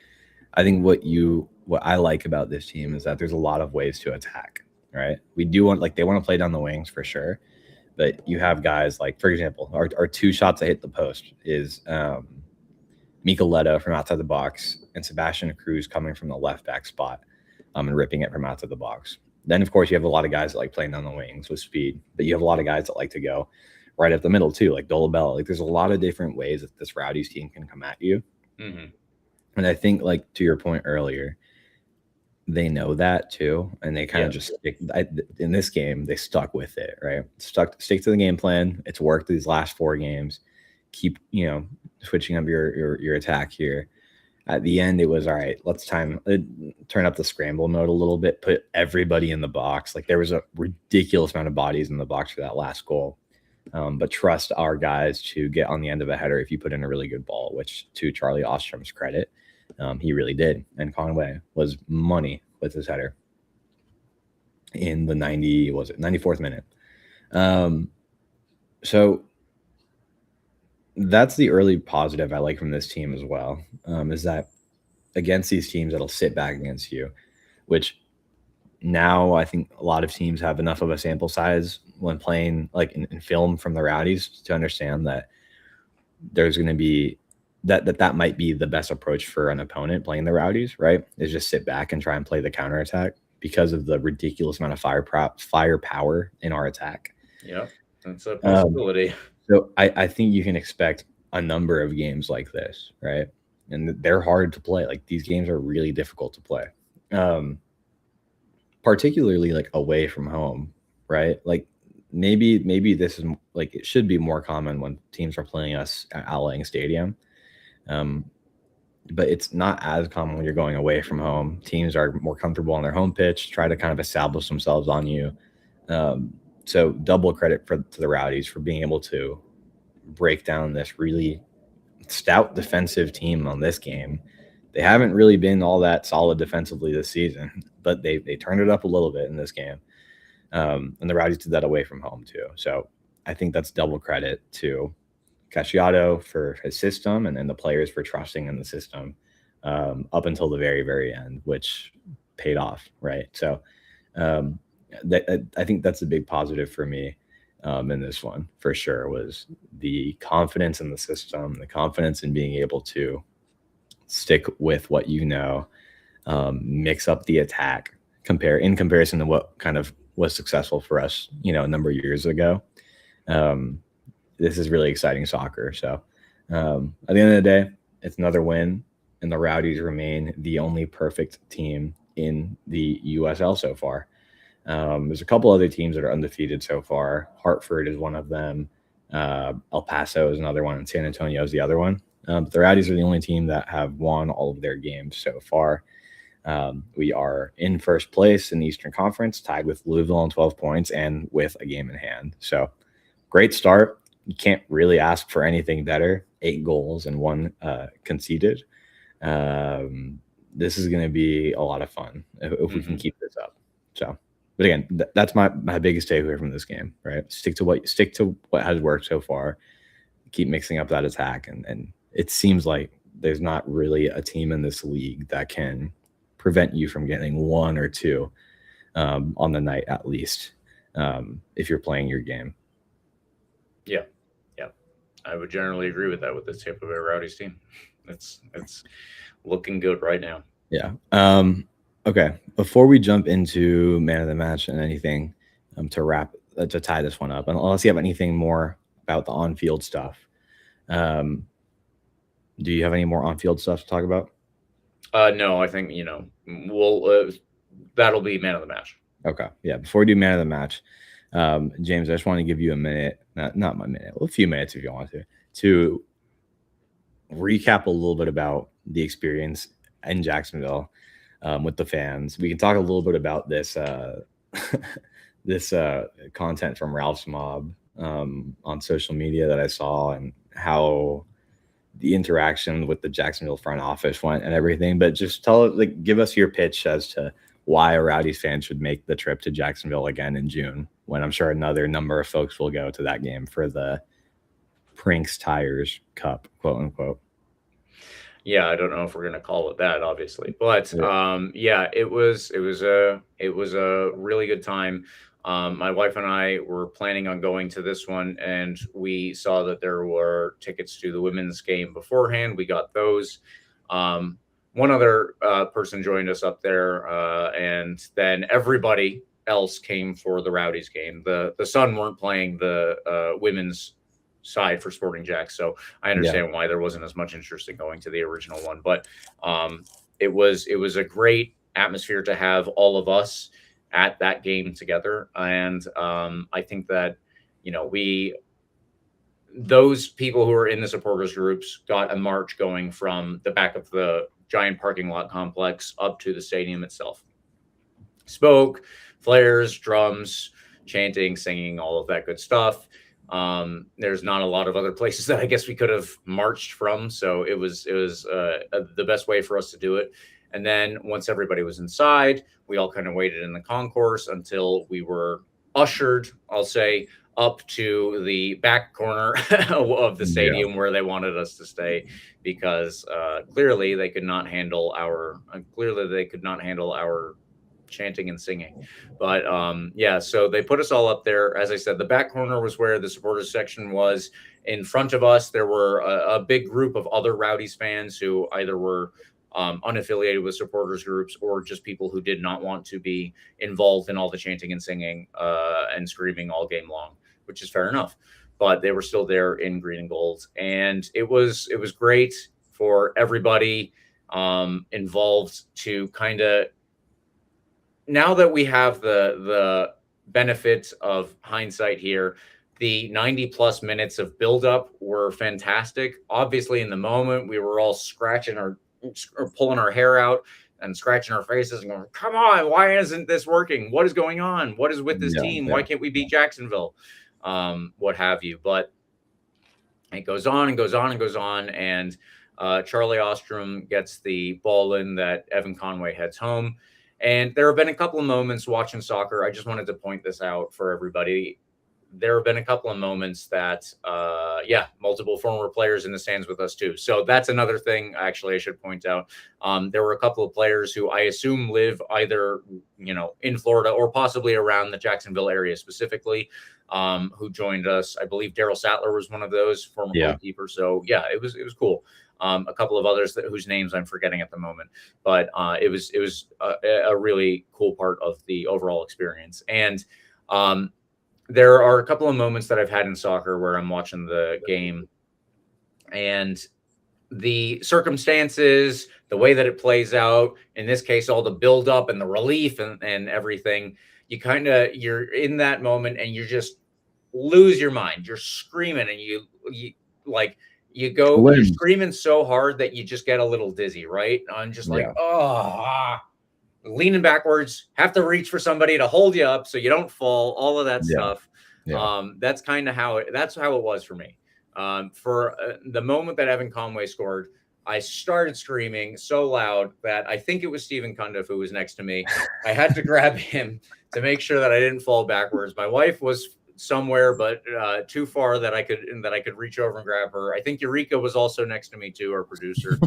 I think what I like about this team is that there's a lot of ways to attack, right? We do want, they want to play down the wings for sure, but you have guys for example, our 2 shots that hit the post is Micheletto from outside the box and Sebastian Cruz coming from the left back spot and ripping it from outside the box. Then, of course, you have a lot of guys that like playing down the wings with speed, but you have a lot of guys that like to go right up the middle too, like Dolabella. There's a lot of different ways that this Rowdies team can come at you. Mm-hmm. And I think, to your point earlier, they know that too, and they kind of just stick. In this game, they stuck with it, right? Stick to the game plan. It's worked these last 4 games. Keep switching up your attack here. At the end, it was all right. Let's turn up the scramble mode a little bit. Put everybody in the box. There was a ridiculous amount of bodies in the box for that last goal. But trust our guys to get on the end of a header if you put in a really good ball, which, to Charlie Ostrom's credit, He really did. And Conway was money with his header in the 94th minute. So that's the early positive I like from this team as well, is that against these teams that'll sit back against you, which now I think a lot of teams have enough of a sample size when playing like in film from the Rowdies to understand that there's going to be that might be the best approach for an opponent playing the Rowdies, right? Is just sit back and try and play the counterattack because of the ridiculous amount of firepower in our attack. Yeah, that's a possibility. So I think you can expect a number of games like this, right? And they're hard to play. Like these games are really difficult to play, particularly like away from home, right? Like maybe this is like it should be more common when teams are playing us at Al Lang Stadium. But it's not as common when you're going away from home. Teams are more comfortable on their home pitch, try to kind of establish themselves on you. So double credit to the Rowdies for being able to break down this really stout defensive team on this game. They haven't really been all that solid defensively this season, but they turned it up a little bit in this game. And the Rowdies did that away from home too. So I think that's double credit to Cacciato for his system and then the players for trusting in the system up until the very, very end, which paid off, right? So I think that's a big positive for me in this one for sure, was the confidence in the system, the confidence in being able to stick with what you know, mix up the attack, in comparison to what kind of was successful for us, a number of years ago. This is really exciting soccer. So at the end of the day, it's another win, and the Rowdies remain the only perfect team in the USL so far. There's a couple other teams that are undefeated so far. Hartford is one of them. El Paso is another one, and San Antonio is the other one. But the Rowdies are the only team that have won all of their games so far. We are in first place in the Eastern Conference, tied with Louisville on 12 points and with a game in hand. So great start. You can't really ask for anything better. 8 goals and 1 conceded. This is going to be a lot of fun if we can keep this up. So, but again, that's my biggest takeaway from this game, right? Stick to what has worked so far. Keep mixing up that attack, and it seems like there's not really a team in this league that can prevent you from getting 1 or 2 on the night at least if you're playing your game. Yeah. I would generally agree with that with this Tampa Bay Rowdies team. It's looking good right now. Yeah. Okay. Before we jump into man of the match and anything to tie this one up, unless you have anything more about the on-field stuff, do you have any more on-field stuff to talk about? No, I think, we'll that'll be man of the match. Okay. Yeah. Before we do man of the match, James, I just want to give you a minute, not my minute, a few minutes if you want to recap a little bit about the experience in Jacksonville with the fans. We can talk a little bit about this this content from Ralph's Mob on social media that I saw, and how the interaction with the Jacksonville front office went and everything. But just give us your pitch as to why a Rowdies fan should make the trip to Jacksonville again in June, when I'm sure another number of folks will go to that game for the Prinks Tires Cup, quote unquote. Yeah, I don't know if we're gonna call it that, obviously, but it was a really good time. My wife and I were planning on going to this one, and we saw that there were tickets to the women's game beforehand. We got those. One other person joined us up there, and then everybody else came for the Rowdies game. The Sun weren't playing the women's side for Sporting JAX, so I understand why there wasn't as much interest in going to the original one. But it was a great atmosphere to have all of us at that game together, and I think that those people who are in the supporters groups got a march going from the back of the giant parking lot complex up to the stadium itself. Smoke, flares, drums, chanting, singing, all of that good stuff. There's not a lot of other places that I guess we could have marched from. So it was the best way for us to do it. And then once everybody was inside, we all kind of waited in the concourse until we were ushered, I'll say, up to the back corner of the stadium where they wanted us to stay, because clearly they could not handle our chanting and singing. But yeah, so they put us all up there. As I said, the back corner was where the supporters section was. In front of us, there were a big group of other Rowdies fans who either were unaffiliated with supporters groups or just people who did not want to be involved in all the chanting and singing and screaming all game long, which is fair enough. But they were still there in green and gold, and it was great for everybody involved to kind of, now that we have the benefit of hindsight here, the 90 plus minutes of buildup were fantastic. Obviously, in the moment, we were all scratching or pulling our hair out and scratching our faces and going, come on, why isn't this working? What is going on? What is with this team? Why can't we beat Jacksonville? What have you. But it goes on and goes on and goes on. And Charlie Ostrom gets the ball in that Evan Conway heads home. And there have been a couple of moments watching soccer. I just wanted to point this out for everybody. There have been a couple of moments that, multiple former players in the stands with us too. So that's another thing, actually, I should point out. There were a couple of players who I assume live either, in Florida or possibly around the Jacksonville area specifically, who joined us. I believe Daryl Sattler was one of those, former goalkeeper. So yeah, it was cool. A couple of others whose names I'm forgetting at the moment, but it was a really cool part of the overall experience. And there are a couple of moments that I've had in soccer where I'm watching the game and the circumstances, the way that it plays out, in this case, all the buildup and the relief and everything, you're in that moment and you just lose your mind. You're screaming and you're screaming so hard that you just get a little dizzy, right? I'm just like, leaning backwards, have to reach for somebody to hold you up so you don't fall, all of that stuff. That's kind of how it was for me. For the moment that Evan Conway scored, I started screaming so loud that I think it was Stephen Cundiff who was next to me. I had to grab him to make sure that I didn't fall backwards. My wife was somewhere, but too far that I could reach over and grab her. I think Eureka was also next to me too, our producer.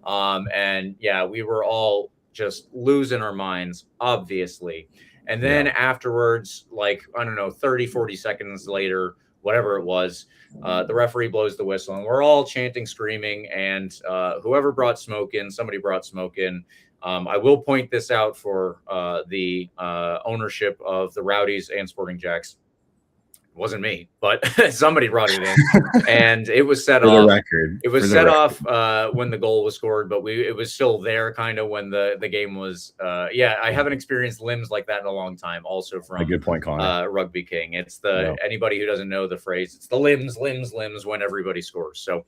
And yeah, we were all just losing our minds, obviously. And then afterwards, 30, 40 seconds later, whatever it was, the referee blows the whistle and we're all chanting, screaming, and whoever brought smoke in, somebody brought smoke in. I will point this out for the ownership of the Rowdies and Sporting JAX. It wasn't me, but somebody brought it in, and it was set off. It was set off when the goal was scored, but it was still there kind of when the game was. I haven't experienced limbs like that in a long time. Also from a good point, Connor. Rugby King. It's anybody who doesn't know the phrase. It's the limbs when everybody scores. So,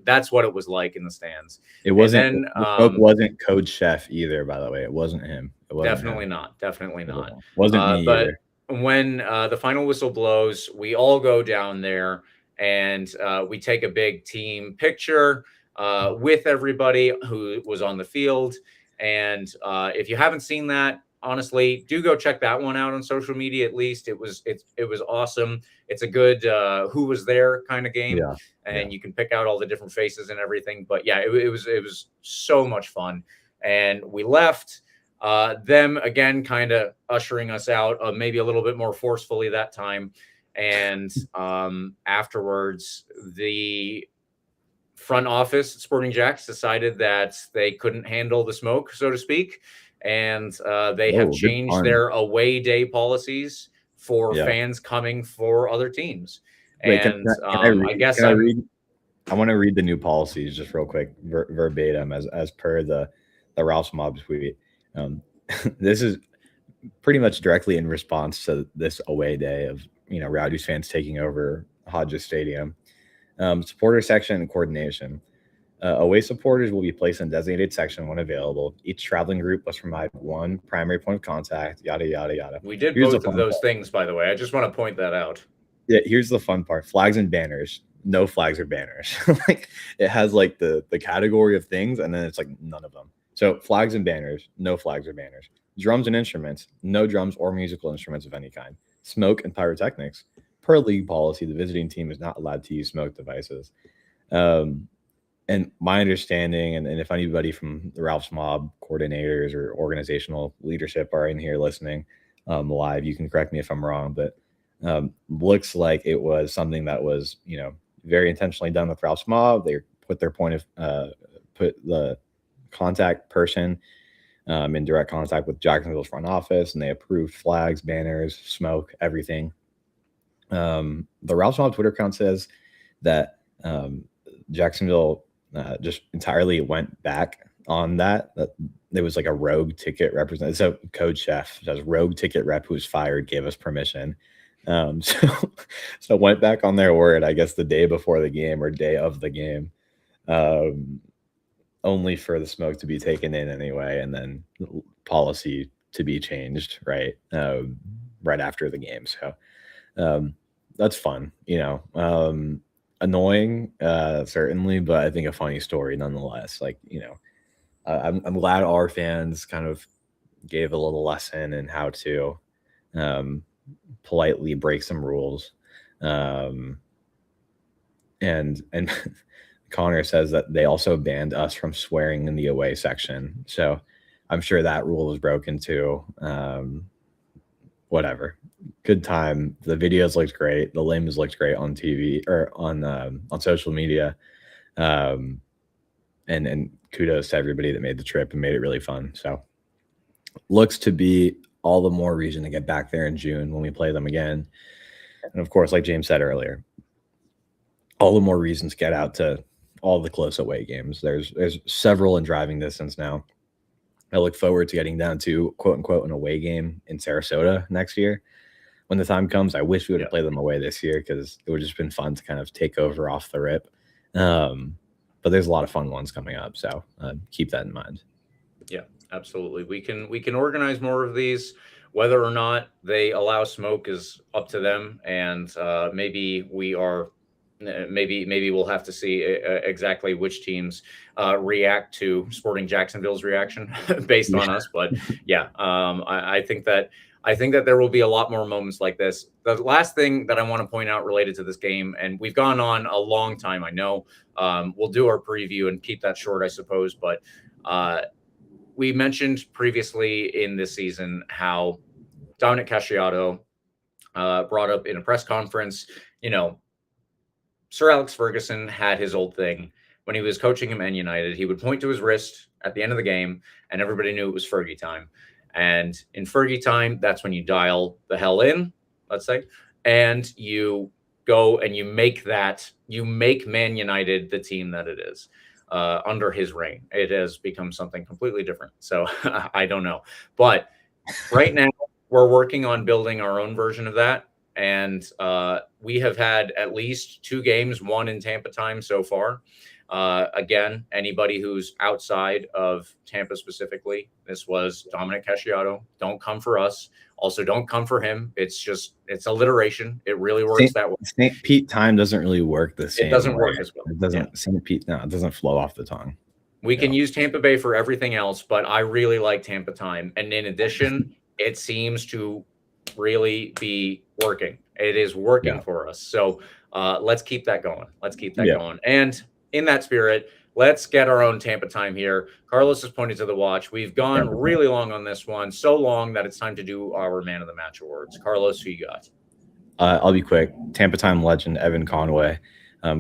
that's what it was like in the stands. It wasn't. The wasn't Coach Chef either. By the way, it wasn't him. It wasn't definitely him. not. Definitely not. Wasn't me either. When the final whistle blows, we all go down there and we take a big team picture with everybody who was on the field. And if you haven't seen that, honestly, do go check that one out on social media. At least it was awesome. It's a good who was there kind of game, and you can pick out all the different faces and everything. But yeah, it was so much fun, and we left. Them again, kind of ushering us out, maybe a little bit more forcefully that time. And afterwards, the front office at Sporting JAX decided that they couldn't handle the smoke, so to speak. And they have changed their away day policies for fans coming for other teams. Wait, and I want to read the new policies just real quick, verbatim, as per the Ralph's Mob tweet. This is pretty much directly in response to this away day of Rowdies fans taking over Hodges Stadium. Supporter section and coordination. Away supporters will be placed in designated section when available. Each traveling group must provide one primary point of contact. Yada yada yada. We did both of those things, by the way. I just want to point that out. Yeah, here's the fun part: flags and banners. No flags or banners. Like it has like the category of things, and then it's like none of them. So flags and banners, no flags or banners. Drums and instruments, no drums or musical instruments of any kind. Smoke and pyrotechnics. Per league policy, the visiting team is not allowed to use smoke devices. And my understanding, and if anybody from the Ralph's Mob coordinators or organizational leadership are in here listening live, you can correct me if I'm wrong, but looks like it was something that was, very intentionally done with Ralph's Mob. They put their put the contact person in direct contact with Jacksonville's front office, and they approved flags, banners, smoke, everything. The Ralph's Mob Twitter account says that Jacksonville just entirely went back on that there was like a rogue ticket representative. So Code Chef says rogue ticket rep who was fired gave us permission. So went back on their word, I guess the day before the game or day of the game, only for the smoke to be taken in anyway, and then policy to be changed right after the game. So that's fun, annoying certainly, but I think a funny story nonetheless. Like, I'm glad our fans kind of gave a little lesson in how to politely break some rules. And Connor says that they also banned us from swearing in the away section, so I'm sure that rule was broken too. Whatever. Good time. The videos looked great. The limbs looked great on TV or on social media. And kudos to everybody that made the trip and made it really fun. So looks to be all the more reason to get back there in June when we play them again. And of course, like James said earlier, all the more reasons to get out to all the close away games. There's several in driving distance now. I look forward to getting down to quote unquote an away game in Sarasota next year. When the time comes, I wish we would have played them away this year because it would have just been fun to kind of take over off the rip. But there's a lot of fun ones coming up, so keep that in mind. Yeah, absolutely. We can organize more of these. Whether or not they allow smoke is up to them, and maybe we'll have to see exactly which teams react to Sporting Jacksonville's reaction based on us. But yeah, I think that there will be a lot more moments like this. The last thing that I want to point out related to this game, and we've gone on a long time, I know. We'll do our preview and keep that short, I suppose. But we mentioned previously in this season how Dominic Casciato brought up in a press conference, Sir Alex Ferguson had his old thing when he was coaching him Man United. He would point to his wrist at the end of the game, and everybody knew it was Fergie time. And in Fergie time, that's when you dial the hell in, let's say, and you go and you make Man United the team that it is under his reign. It has become something completely different. So I don't know. But right now, we're working on building our own version of that. And we have had at least 2 games, one in Tampa time so far. Again, anybody who's outside of Tampa specifically, this was Dominic Casciato. Don't come for us. Also, don't come for him. It's alliteration. It really works that way. St. Pete time doesn't really work the same. It doesn't work as well. It doesn't. St. Pete, no, it doesn't flow off the tongue. We can use Tampa Bay for everything else, but I really like Tampa time. And in addition, it seems to really be working. It is working for us. So let's keep that going. Going. And in that spirit, let's get our own Tampa time here. Carlos has pointed to the watch. We've gone really long on this one, so long that it's time to do our Man of the Match awards. Carlos, who you got? I'll be quick. Tampa time legend Evan Conway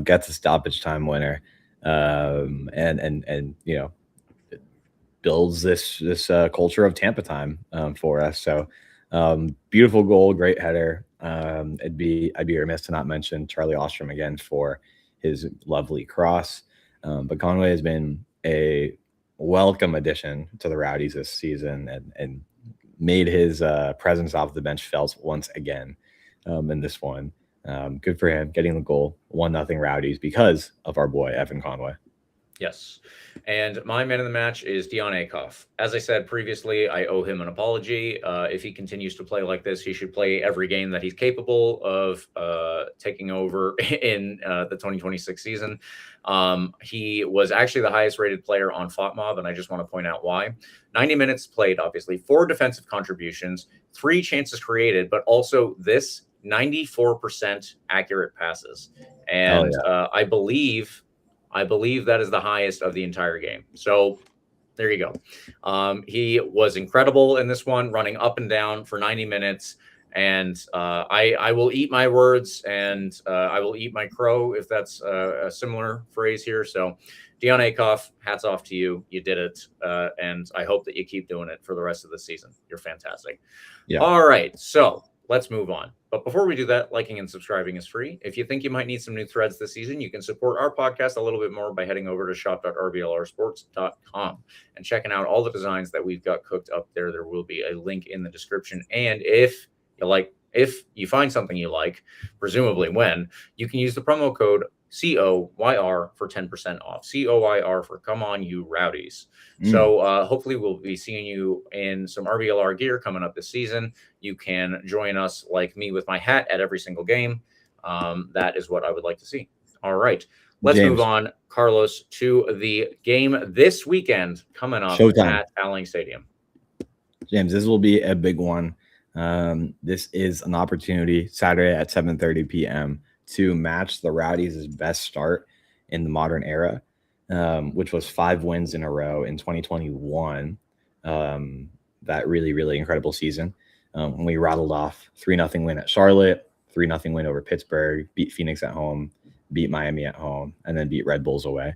gets a stoppage time winner, and builds this culture of Tampa time for us. So beautiful goal, great header. I'd be remiss to not mention Charlie Ostrom again for his lovely cross. But Conway has been a welcome addition to the Rowdies this season and made his presence off the bench felt once again in this one. Good for him getting the goal. 1-0 Rowdies because of our boy Evan Conway. Yes. And my man of the match is Dion Akoff. As I said previously, I owe him an apology. If he continues to play like this, he should play every game that he's capable of taking over in the 2026 season. He was actually the highest rated player on FOTMob, and I just want to point out why. 90 minutes played, obviously, 4 defensive contributions, 3 chances created, but also this 94% accurate passes. And I believe that is the highest of the entire game. So there you go. He was incredible in this one, running up and down for 90 minutes. And I will eat my words, and I will eat my crow, if that's a similar phrase here. So Dion Akoff, hats off to you. You did it. And I hope that you keep doing it for the rest of the season. You're fantastic. Yeah. All right. So let's move on. But before we do that, liking and subscribing is free. If you think you might need some new threads this season, you can support our podcast a little bit more by heading over to shop.rblrsports.com and checking out all the designs that we've got cooked up there. There will be a link in the description. And if you find something you like, presumably when, you can use the promo code COYR for 10% off. COYR for come on, you rowdies. So hopefully we'll be seeing you in some RBLR gear coming up this season. You can join us like me with my hat at every single game. That is what I would like to see. All right. Let's move on, Carlos, to the game this weekend coming up at Alling Stadium. James, this will be a big one. This is an opportunity Saturday at 7:30 p.m. to match the Rowdies' best start in the modern era, which was 5 wins in a row in 2021. That really, really incredible season. When we rattled off 3-0 win at Charlotte, 3-0 win over Pittsburgh, beat Phoenix at home, beat Miami at home, and then beat Red Bulls away.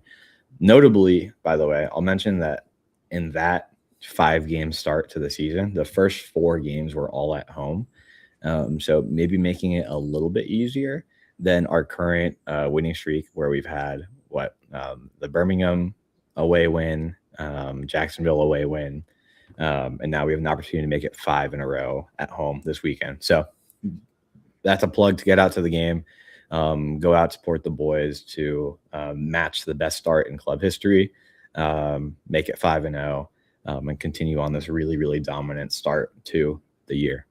Notably, by the way, I'll mention that in that 5-game start to the season, the first 4 games were all at home. So maybe making it a little bit easier than our current winning streak, where we've had the Birmingham away win, Jacksonville away win, and now we have an opportunity to make it 5 in a row at home this weekend. So that's a plug to get out to the game, go out, support the boys to match the best start in club history, make it 5-0, and continue on this really, really dominant start to the year.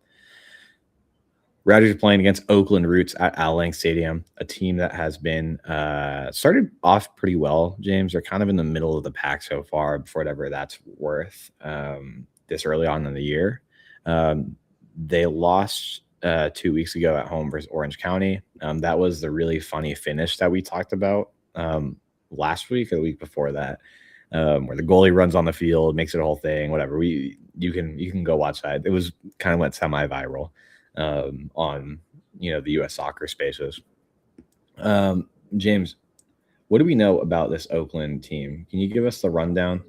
Rowdies are playing against Oakland Roots at Alling Stadium, a team that has been started off pretty well, James. They're kind of in the middle of the pack so far, for whatever that's worth, this early on in the year. They lost 2 weeks ago at home versus Orange County. That was the really funny finish that we talked about last week or the week before that, where the goalie runs on the field, makes it a whole thing, whatever. You can go watch that. It was kind of went semi-viral on the U.S. soccer spaces. James, what do we know about this Oakland team? Can you give us the rundown?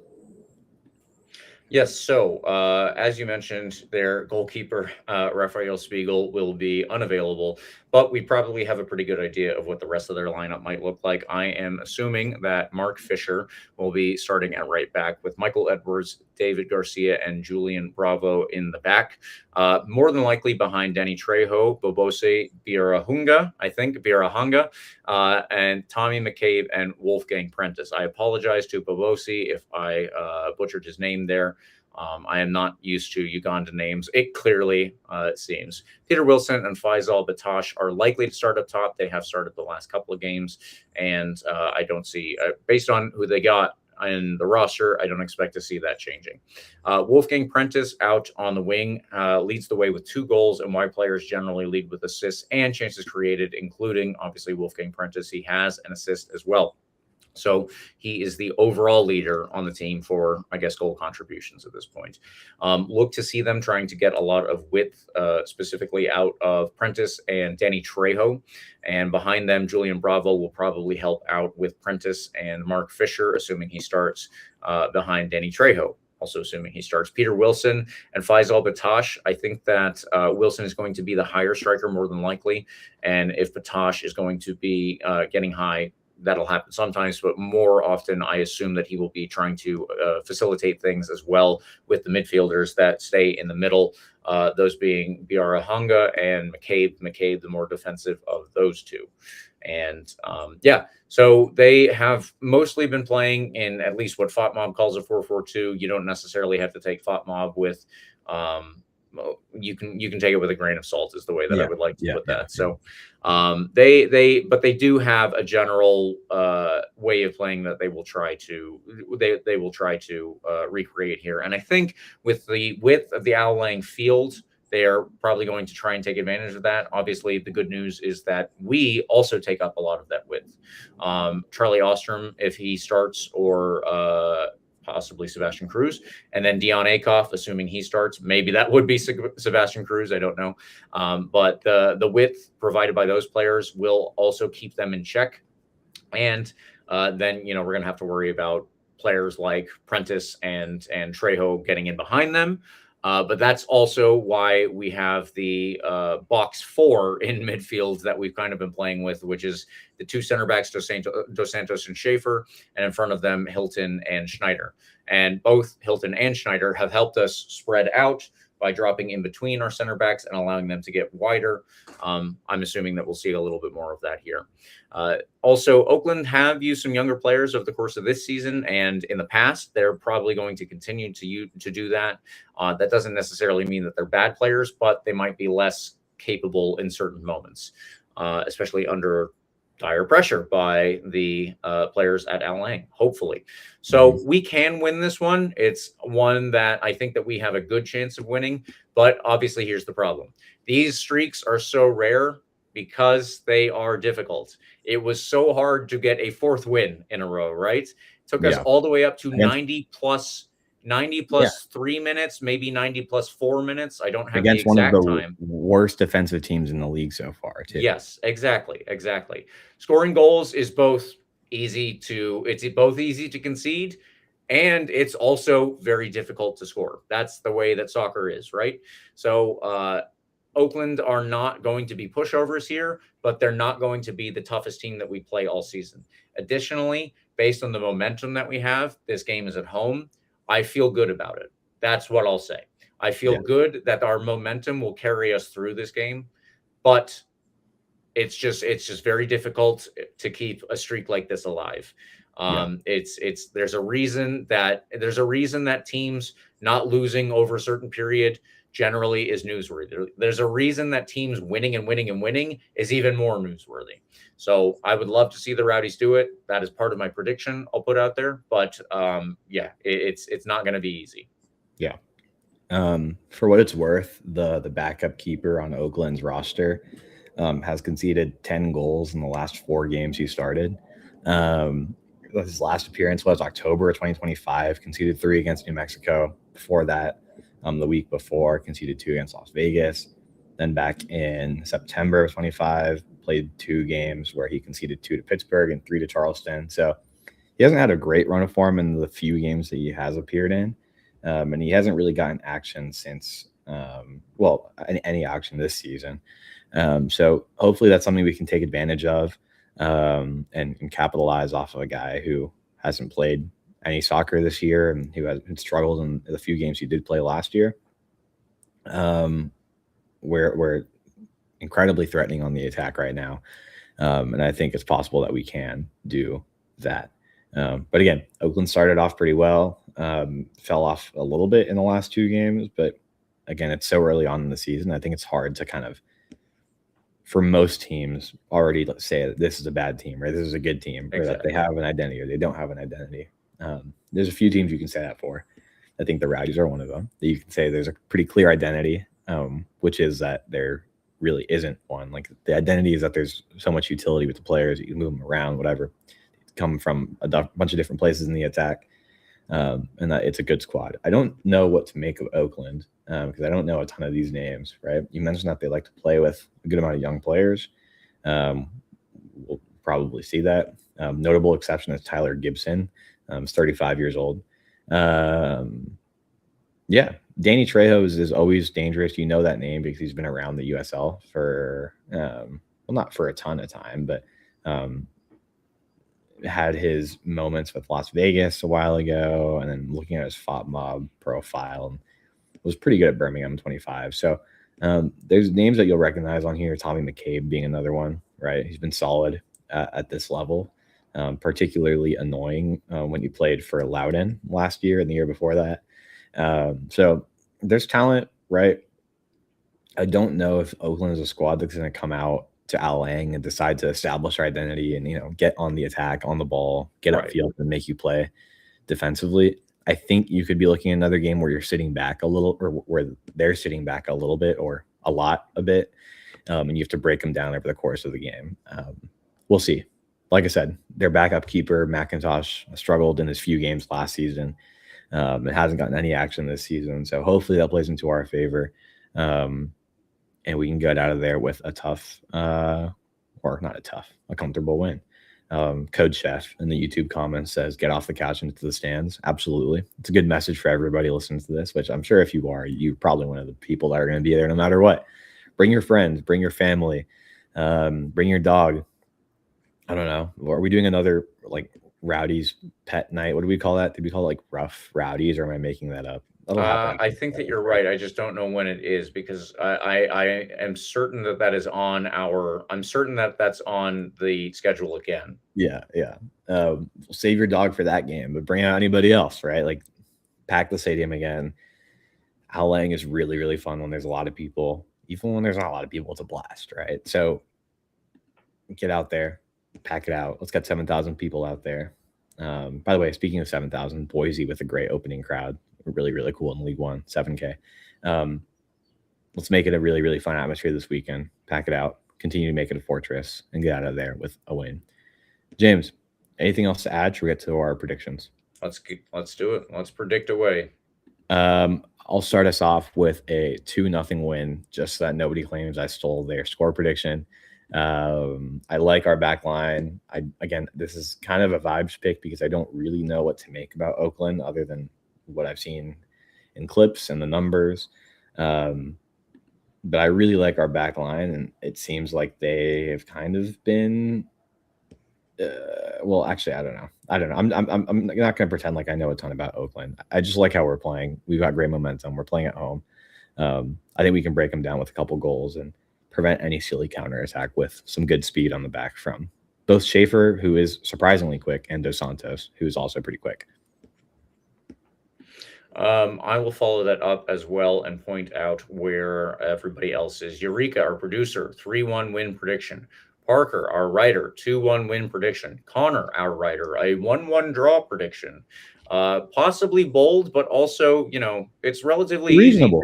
Yes. So, as you mentioned, their goalkeeper, Raphael Spiegel, will be unavailable, but we probably have a pretty good idea of what the rest of their lineup might look like. I am assuming that Mark Fisher will be starting at right back with Michael Edwards, David Garcia, and Julian Bravo in the back. More than likely behind Danny Trejo, Bobose Birahunga, and Tommy McCabe and Wolfgang Prentice. I apologize to Bobose if I butchered his name there. I am not used to Ugandan names. It clearly seems. Peter Wilson and Faisal Batash are likely to start up top. They have started the last couple of games, and I don't see, based on who they got in the roster, I don't expect to see that changing. Wolfgang Prentice out on the wing leads the way with 2 goals, and wide players generally lead with assists and chances created, including, obviously, Wolfgang Prentice. He has an assist as well. So he is the overall leader on the team for, I guess, goal contributions at this point. Look to see them trying to get a lot of width, specifically out of Prentice and Danny Trejo. And behind them, Julian Bravo will probably help out with Prentice and Mark Fisher, assuming he starts behind Danny Trejo. Also assuming he starts. Peter Wilson and Faisal Batash. I think that Wilson is going to be the higher striker more than likely. And if Batash is going to be getting high, that'll happen sometimes, but more often I assume that he will be trying to facilitate things as well with the midfielders that stay in the middle, those being Birahunga and McCabe, the more defensive of those two. And So they have mostly been playing in at least what FOTMob calls a 4-4-2. You don't necessarily have to take FOTMob with you can take it with a grain of salt is the way that I would like to put that. So they do have a general way of playing that they will try to recreate here. And I think with the width of the Outlying field, they are probably going to try and take advantage of that. Obviously, the good news is that we also take up a lot of that width. Charlie Ostrom, if he starts, or possibly Sebastian Cruz, and then Dion Akoff, assuming he starts, maybe that would be Sebastian Cruz. I don't know. But the width provided by those players will also keep them in check. And then, we're going to have to worry about players like Prentice and Trejo getting in behind them. But that's also why we have the box 4 in midfield that we've kind of been playing with, which is the two center backs, Dos Santos and Schaefer, and in front of them, Hilton and Schneider. And both Hilton and Schneider have helped us spread out by dropping in between our center backs and allowing them to get wider. I'm assuming that we'll see a little bit more of that here. Also, Oakland have used some younger players over the course of this season, and in the past, they're probably going to continue to do that. That doesn't necessarily mean that they're bad players, but they might be less capable in certain moments, especially under dire pressure by the players at Al Lang, hopefully. So we can win this one. It's one that I think that we have a good chance of winning, but obviously here's the problem. These streaks are so rare because they are difficult. It was so hard to get a 4th win in a row, right? It took us all the way up to 90 plus 3 minutes, maybe 90 plus 4 minutes. I don't have the exact one of the time. worst defensive teams in the league so far, too. Yes, exactly. Scoring goals is both easy to concede, and it's also very difficult to score. That's the way that soccer is, right? So Oakland are not going to be pushovers here, but they're not going to be the toughest team that we play all season. Additionally, based on the momentum that we have, this game is at home. I feel good about it. That's what I'll say. I feel good that our momentum will carry us through this game, but it's just very difficult to keep a streak like this alive. There's a reason that teams not losing over a certain period generally is newsworthy. There's a reason that teams winning is even more newsworthy. So I would love to see the Rowdies do it. That is part of my prediction I'll put out there. But it's not going to be easy. Yeah. For what it's worth, the backup keeper on Oakland's roster has conceded 10 goals in the last 4 games he started. His last appearance was October of 2025, conceded 3 against New Mexico. Before that, the week before, conceded 2 against Las Vegas. Then back in September of 25, played 2 games where he conceded 2 to Pittsburgh and 3 to Charleston. So he hasn't had a great run of form in the few games that he has appeared in. And he hasn't really gotten action since, any action this season. So hopefully that's something we can take advantage of and capitalize off of a guy who hasn't played any soccer this year and who has struggled in the few games he did play last year. We're incredibly threatening on the attack right now. And I think it's possible that we can do that. But again, Oakland started off pretty well, fell off a little bit in the last 2 games, but again, it's so early on in the season. I think it's hard to kind of, for most teams, already say that this is a bad team, right? This is a good team, or that they have an identity or they don't have an identity. There's a few teams you can say that for. I think the Rowdies are one of them. That you can say there's a pretty clear identity, which is that there really isn't one. Like the identity is that there's so much utility with the players. You can move them around, whatever. Come from a bunch of different places in the attack, and that it's a good squad. I don't know what to make of Oakland because I don't know a ton of these names, right? You mentioned that they like to play with a good amount of young players. We'll probably see that. Notable exception is Tyler Gibson. He's 35 years old. Danny Trejo is always dangerous. You know that name because he's been around the USL for, not for a ton of time, but had his moments with Las Vegas a while ago, and then looking at his FOTMob profile, was pretty good at Birmingham 25. So there's names that you'll recognize on here. Tommy McCabe being another one, right? He's been solid at this level. particularly annoying when you played for Loudoun last year and the year before that. So there's talent, right? I don't know if Oakland is a squad that's going to come out to Al Lang and decide to establish their identity and, get on the attack, on the ball, get Right. upfield and make you play defensively. I think you could be looking at another game where you're sitting back a little, or where they're sitting back a little bit or a bit, and you have to break them down over the course of the game. We'll see. Like I said, their backup keeper, McIntosh, struggled in his few games last season. It hasn't gotten any action this season. So hopefully that plays into our favor. And we can get out of there with a tough, a comfortable win. Code Chef in the YouTube comments says, get off the couch and into the stands. Absolutely. It's a good message for everybody listening to this, which I'm sure if you are, you're probably one of the people that are going to be there no matter what. Bring your friends, bring your family, bring your dog. I don't know. Are we doing another like Rowdies pet night? What do we call that? Did we call it like Rough Rowdies, or am I making that up? I think that you're right. I just don't know when it is, because I am certain that is on I'm certain that that's on the schedule again. Yeah. Save your dog for that game, but bring out anybody else, right? Like, pack the stadium again. Al Lang is really, really fun when there's a lot of people. Even when there's not a lot of people, it's a blast, right? So get out there, pack it out. Let's get 7,000 people out there. By the way, speaking of 7,000, Boise with a great opening crowd. Really, really cool in League One, 7K. Let's make it a really, really fun atmosphere this weekend. Pack it out, continue to make it a fortress, and get out of there with a win. James, anything else to add? Should we get to our predictions? Let's do it. Let's predict away. I'll start us off with a 2-0 win, just so that nobody claims I stole their score prediction. I like our back line. Again, this is kind of a vibes pick because I don't really know what to make about Oakland other than what I've seen in clips and the numbers. But I really like our back line, and it seems like they have kind of been well, actually, I don't know. I'm not going to pretend like I know a ton about Oakland. I just like how we're playing. We've got great momentum. We're playing at home. I think we can break them down with a couple goals and prevent any silly counterattack with some good speed on the back from both Schaefer, who is surprisingly quick, and Dos Santos, who is also pretty quick. I will follow that up as well and point out where everybody else is. Eureka, our producer, 3-1 win prediction. Parker, our writer, 2-1 win prediction. Connor, our writer, a 1-1 draw prediction. Possibly bold, but also, it's relatively reasonable.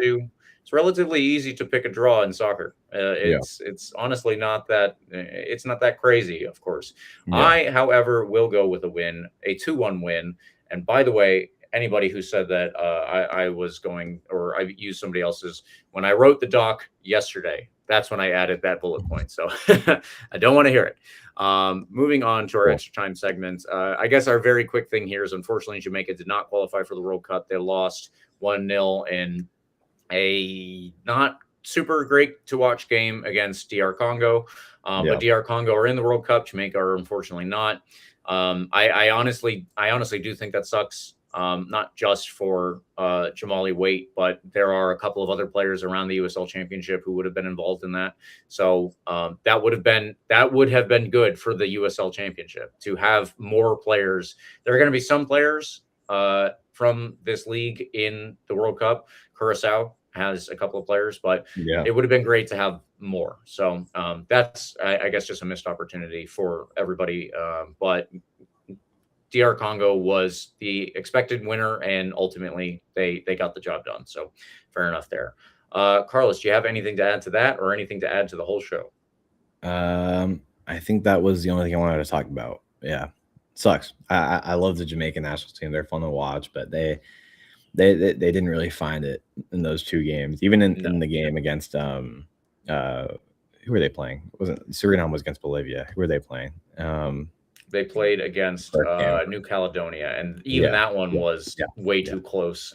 It's relatively easy to pick a draw in soccer. It's honestly not that it's not that crazy, of course. Yeah. I, however, will go with a win, a 2-1 win. And by the way, anybody who said that I was going, or I used somebody else's, when I wrote the doc yesterday, that's when I added that bullet point. So I don't want to hear it. Moving on to our extra time segments. I guess our very quick thing here is, unfortunately, Jamaica did not qualify for the World Cup. They lost 1-0 in a not super great to watch game against DR Congo. But DR Congo are in the World Cup. Jamaica are unfortunately not. I honestly do think that sucks. Not just for Jamali Waite, but there are a couple of other players around the USL Championship who would have been involved in that. So that would have been good for the USL Championship to have more players. There are going to be some players from this league in the World Cup. Curacao has a couple of players, but it would have been great to have more. So that's, I guess, just a missed opportunity for everybody. But DR Congo was the expected winner, and ultimately they got the job done. So fair enough there. Carlos, do you have anything to add to that, or anything to add to the whole show? I think that was the only thing I wanted to talk about. Yeah, sucks. I love the Jamaican national team. They're fun to watch, but they didn't really find it in those two games. Even in the game against who were they playing? Suriname was against Bolivia. Who were they playing? They played against New Caledonia, and even that one was way too close.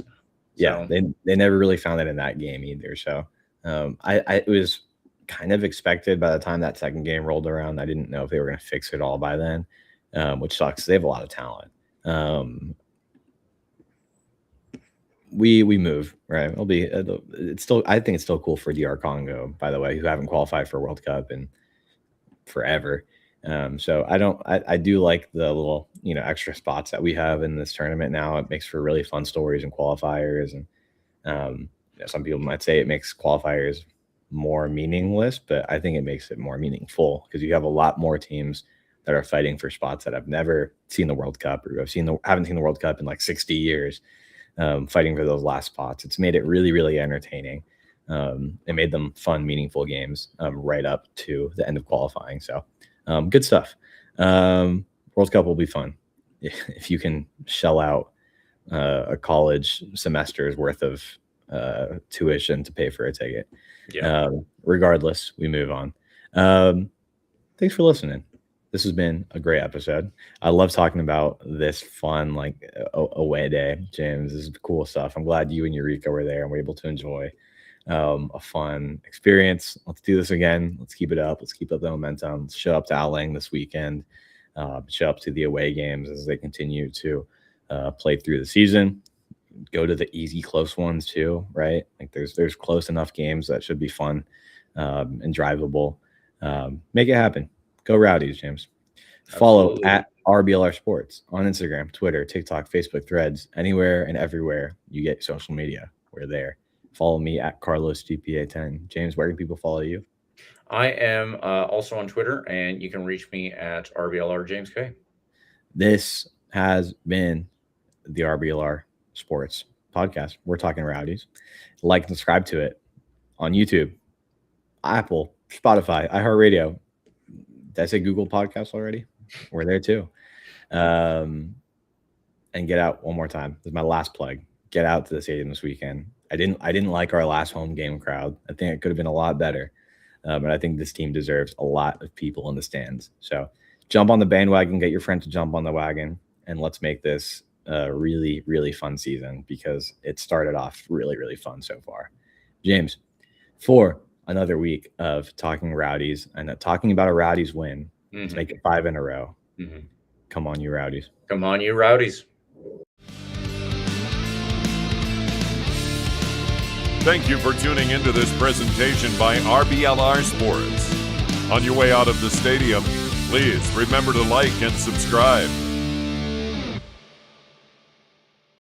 Yeah, they never really found it in that game either. So it was kind of expected by the time that second game rolled around. I didn't know if they were going to fix it all by then, which sucks. They have a lot of talent. We move, right? It's still, I think it's still cool for DR Congo, by the way, who haven't qualified for World Cup in forever. So I do like the little, extra spots that we have in this tournament now. It makes for really fun stories and qualifiers. And some people might say it makes qualifiers more meaningless, but I think it makes it more meaningful because you have a lot more teams that are fighting for spots that have never seen the World Cup or haven't seen the World Cup in like 60 years, fighting for those last spots. It's made it really, really entertaining. It made them fun, meaningful games right up to the end of qualifying. So good stuff. World Cup will be fun if you can shell out a college semester's worth of tuition to pay for a ticket. Yeah. Regardless, we move on. Thanks for listening. This has been a great episode. I love talking about this fun, away day, James. This is cool stuff. I'm glad you and Eureka were there and were able to enjoy a fun experience. Let's do this again. Let's keep it up. Let's keep up the momentum. Let's show up to Outling this weekend. Show up to the away games as they continue to play through the season. Go to the easy, close ones too, right? Like there's close enough games that should be fun and drivable. Make it happen. Go Rowdies, James. Follow at RBLR Sports on Instagram, Twitter, TikTok, Facebook, Threads, anywhere and everywhere you get social media. We're there. Follow me at CarlosGPA10. James, where can people follow you? I am also on Twitter, and you can reach me at RBLR James K. This has been the RBLR Sports podcast. We're talking Rowdies. Like and subscribe to it on YouTube, Apple, Spotify, iHeartRadio. Did I say Google Podcasts already? We're there too. And get out one more time. This is my last plug. Get out to the stadium this weekend. I didn't like our last home game crowd. I think it could have been a lot better. But I think this team deserves a lot of people in the stands. So jump on the bandwagon, get your friend to jump on the wagon, and let's make this a really, really fun season because it started off really, really fun so far. James, for another week of talking Rowdies and talking about a Rowdies win, let's make it 5 in a row. Come on, you Rowdies. Come on, you Rowdies. Thank you for tuning into this presentation by RBLR Sports. On your way out of the stadium, please remember to like and subscribe.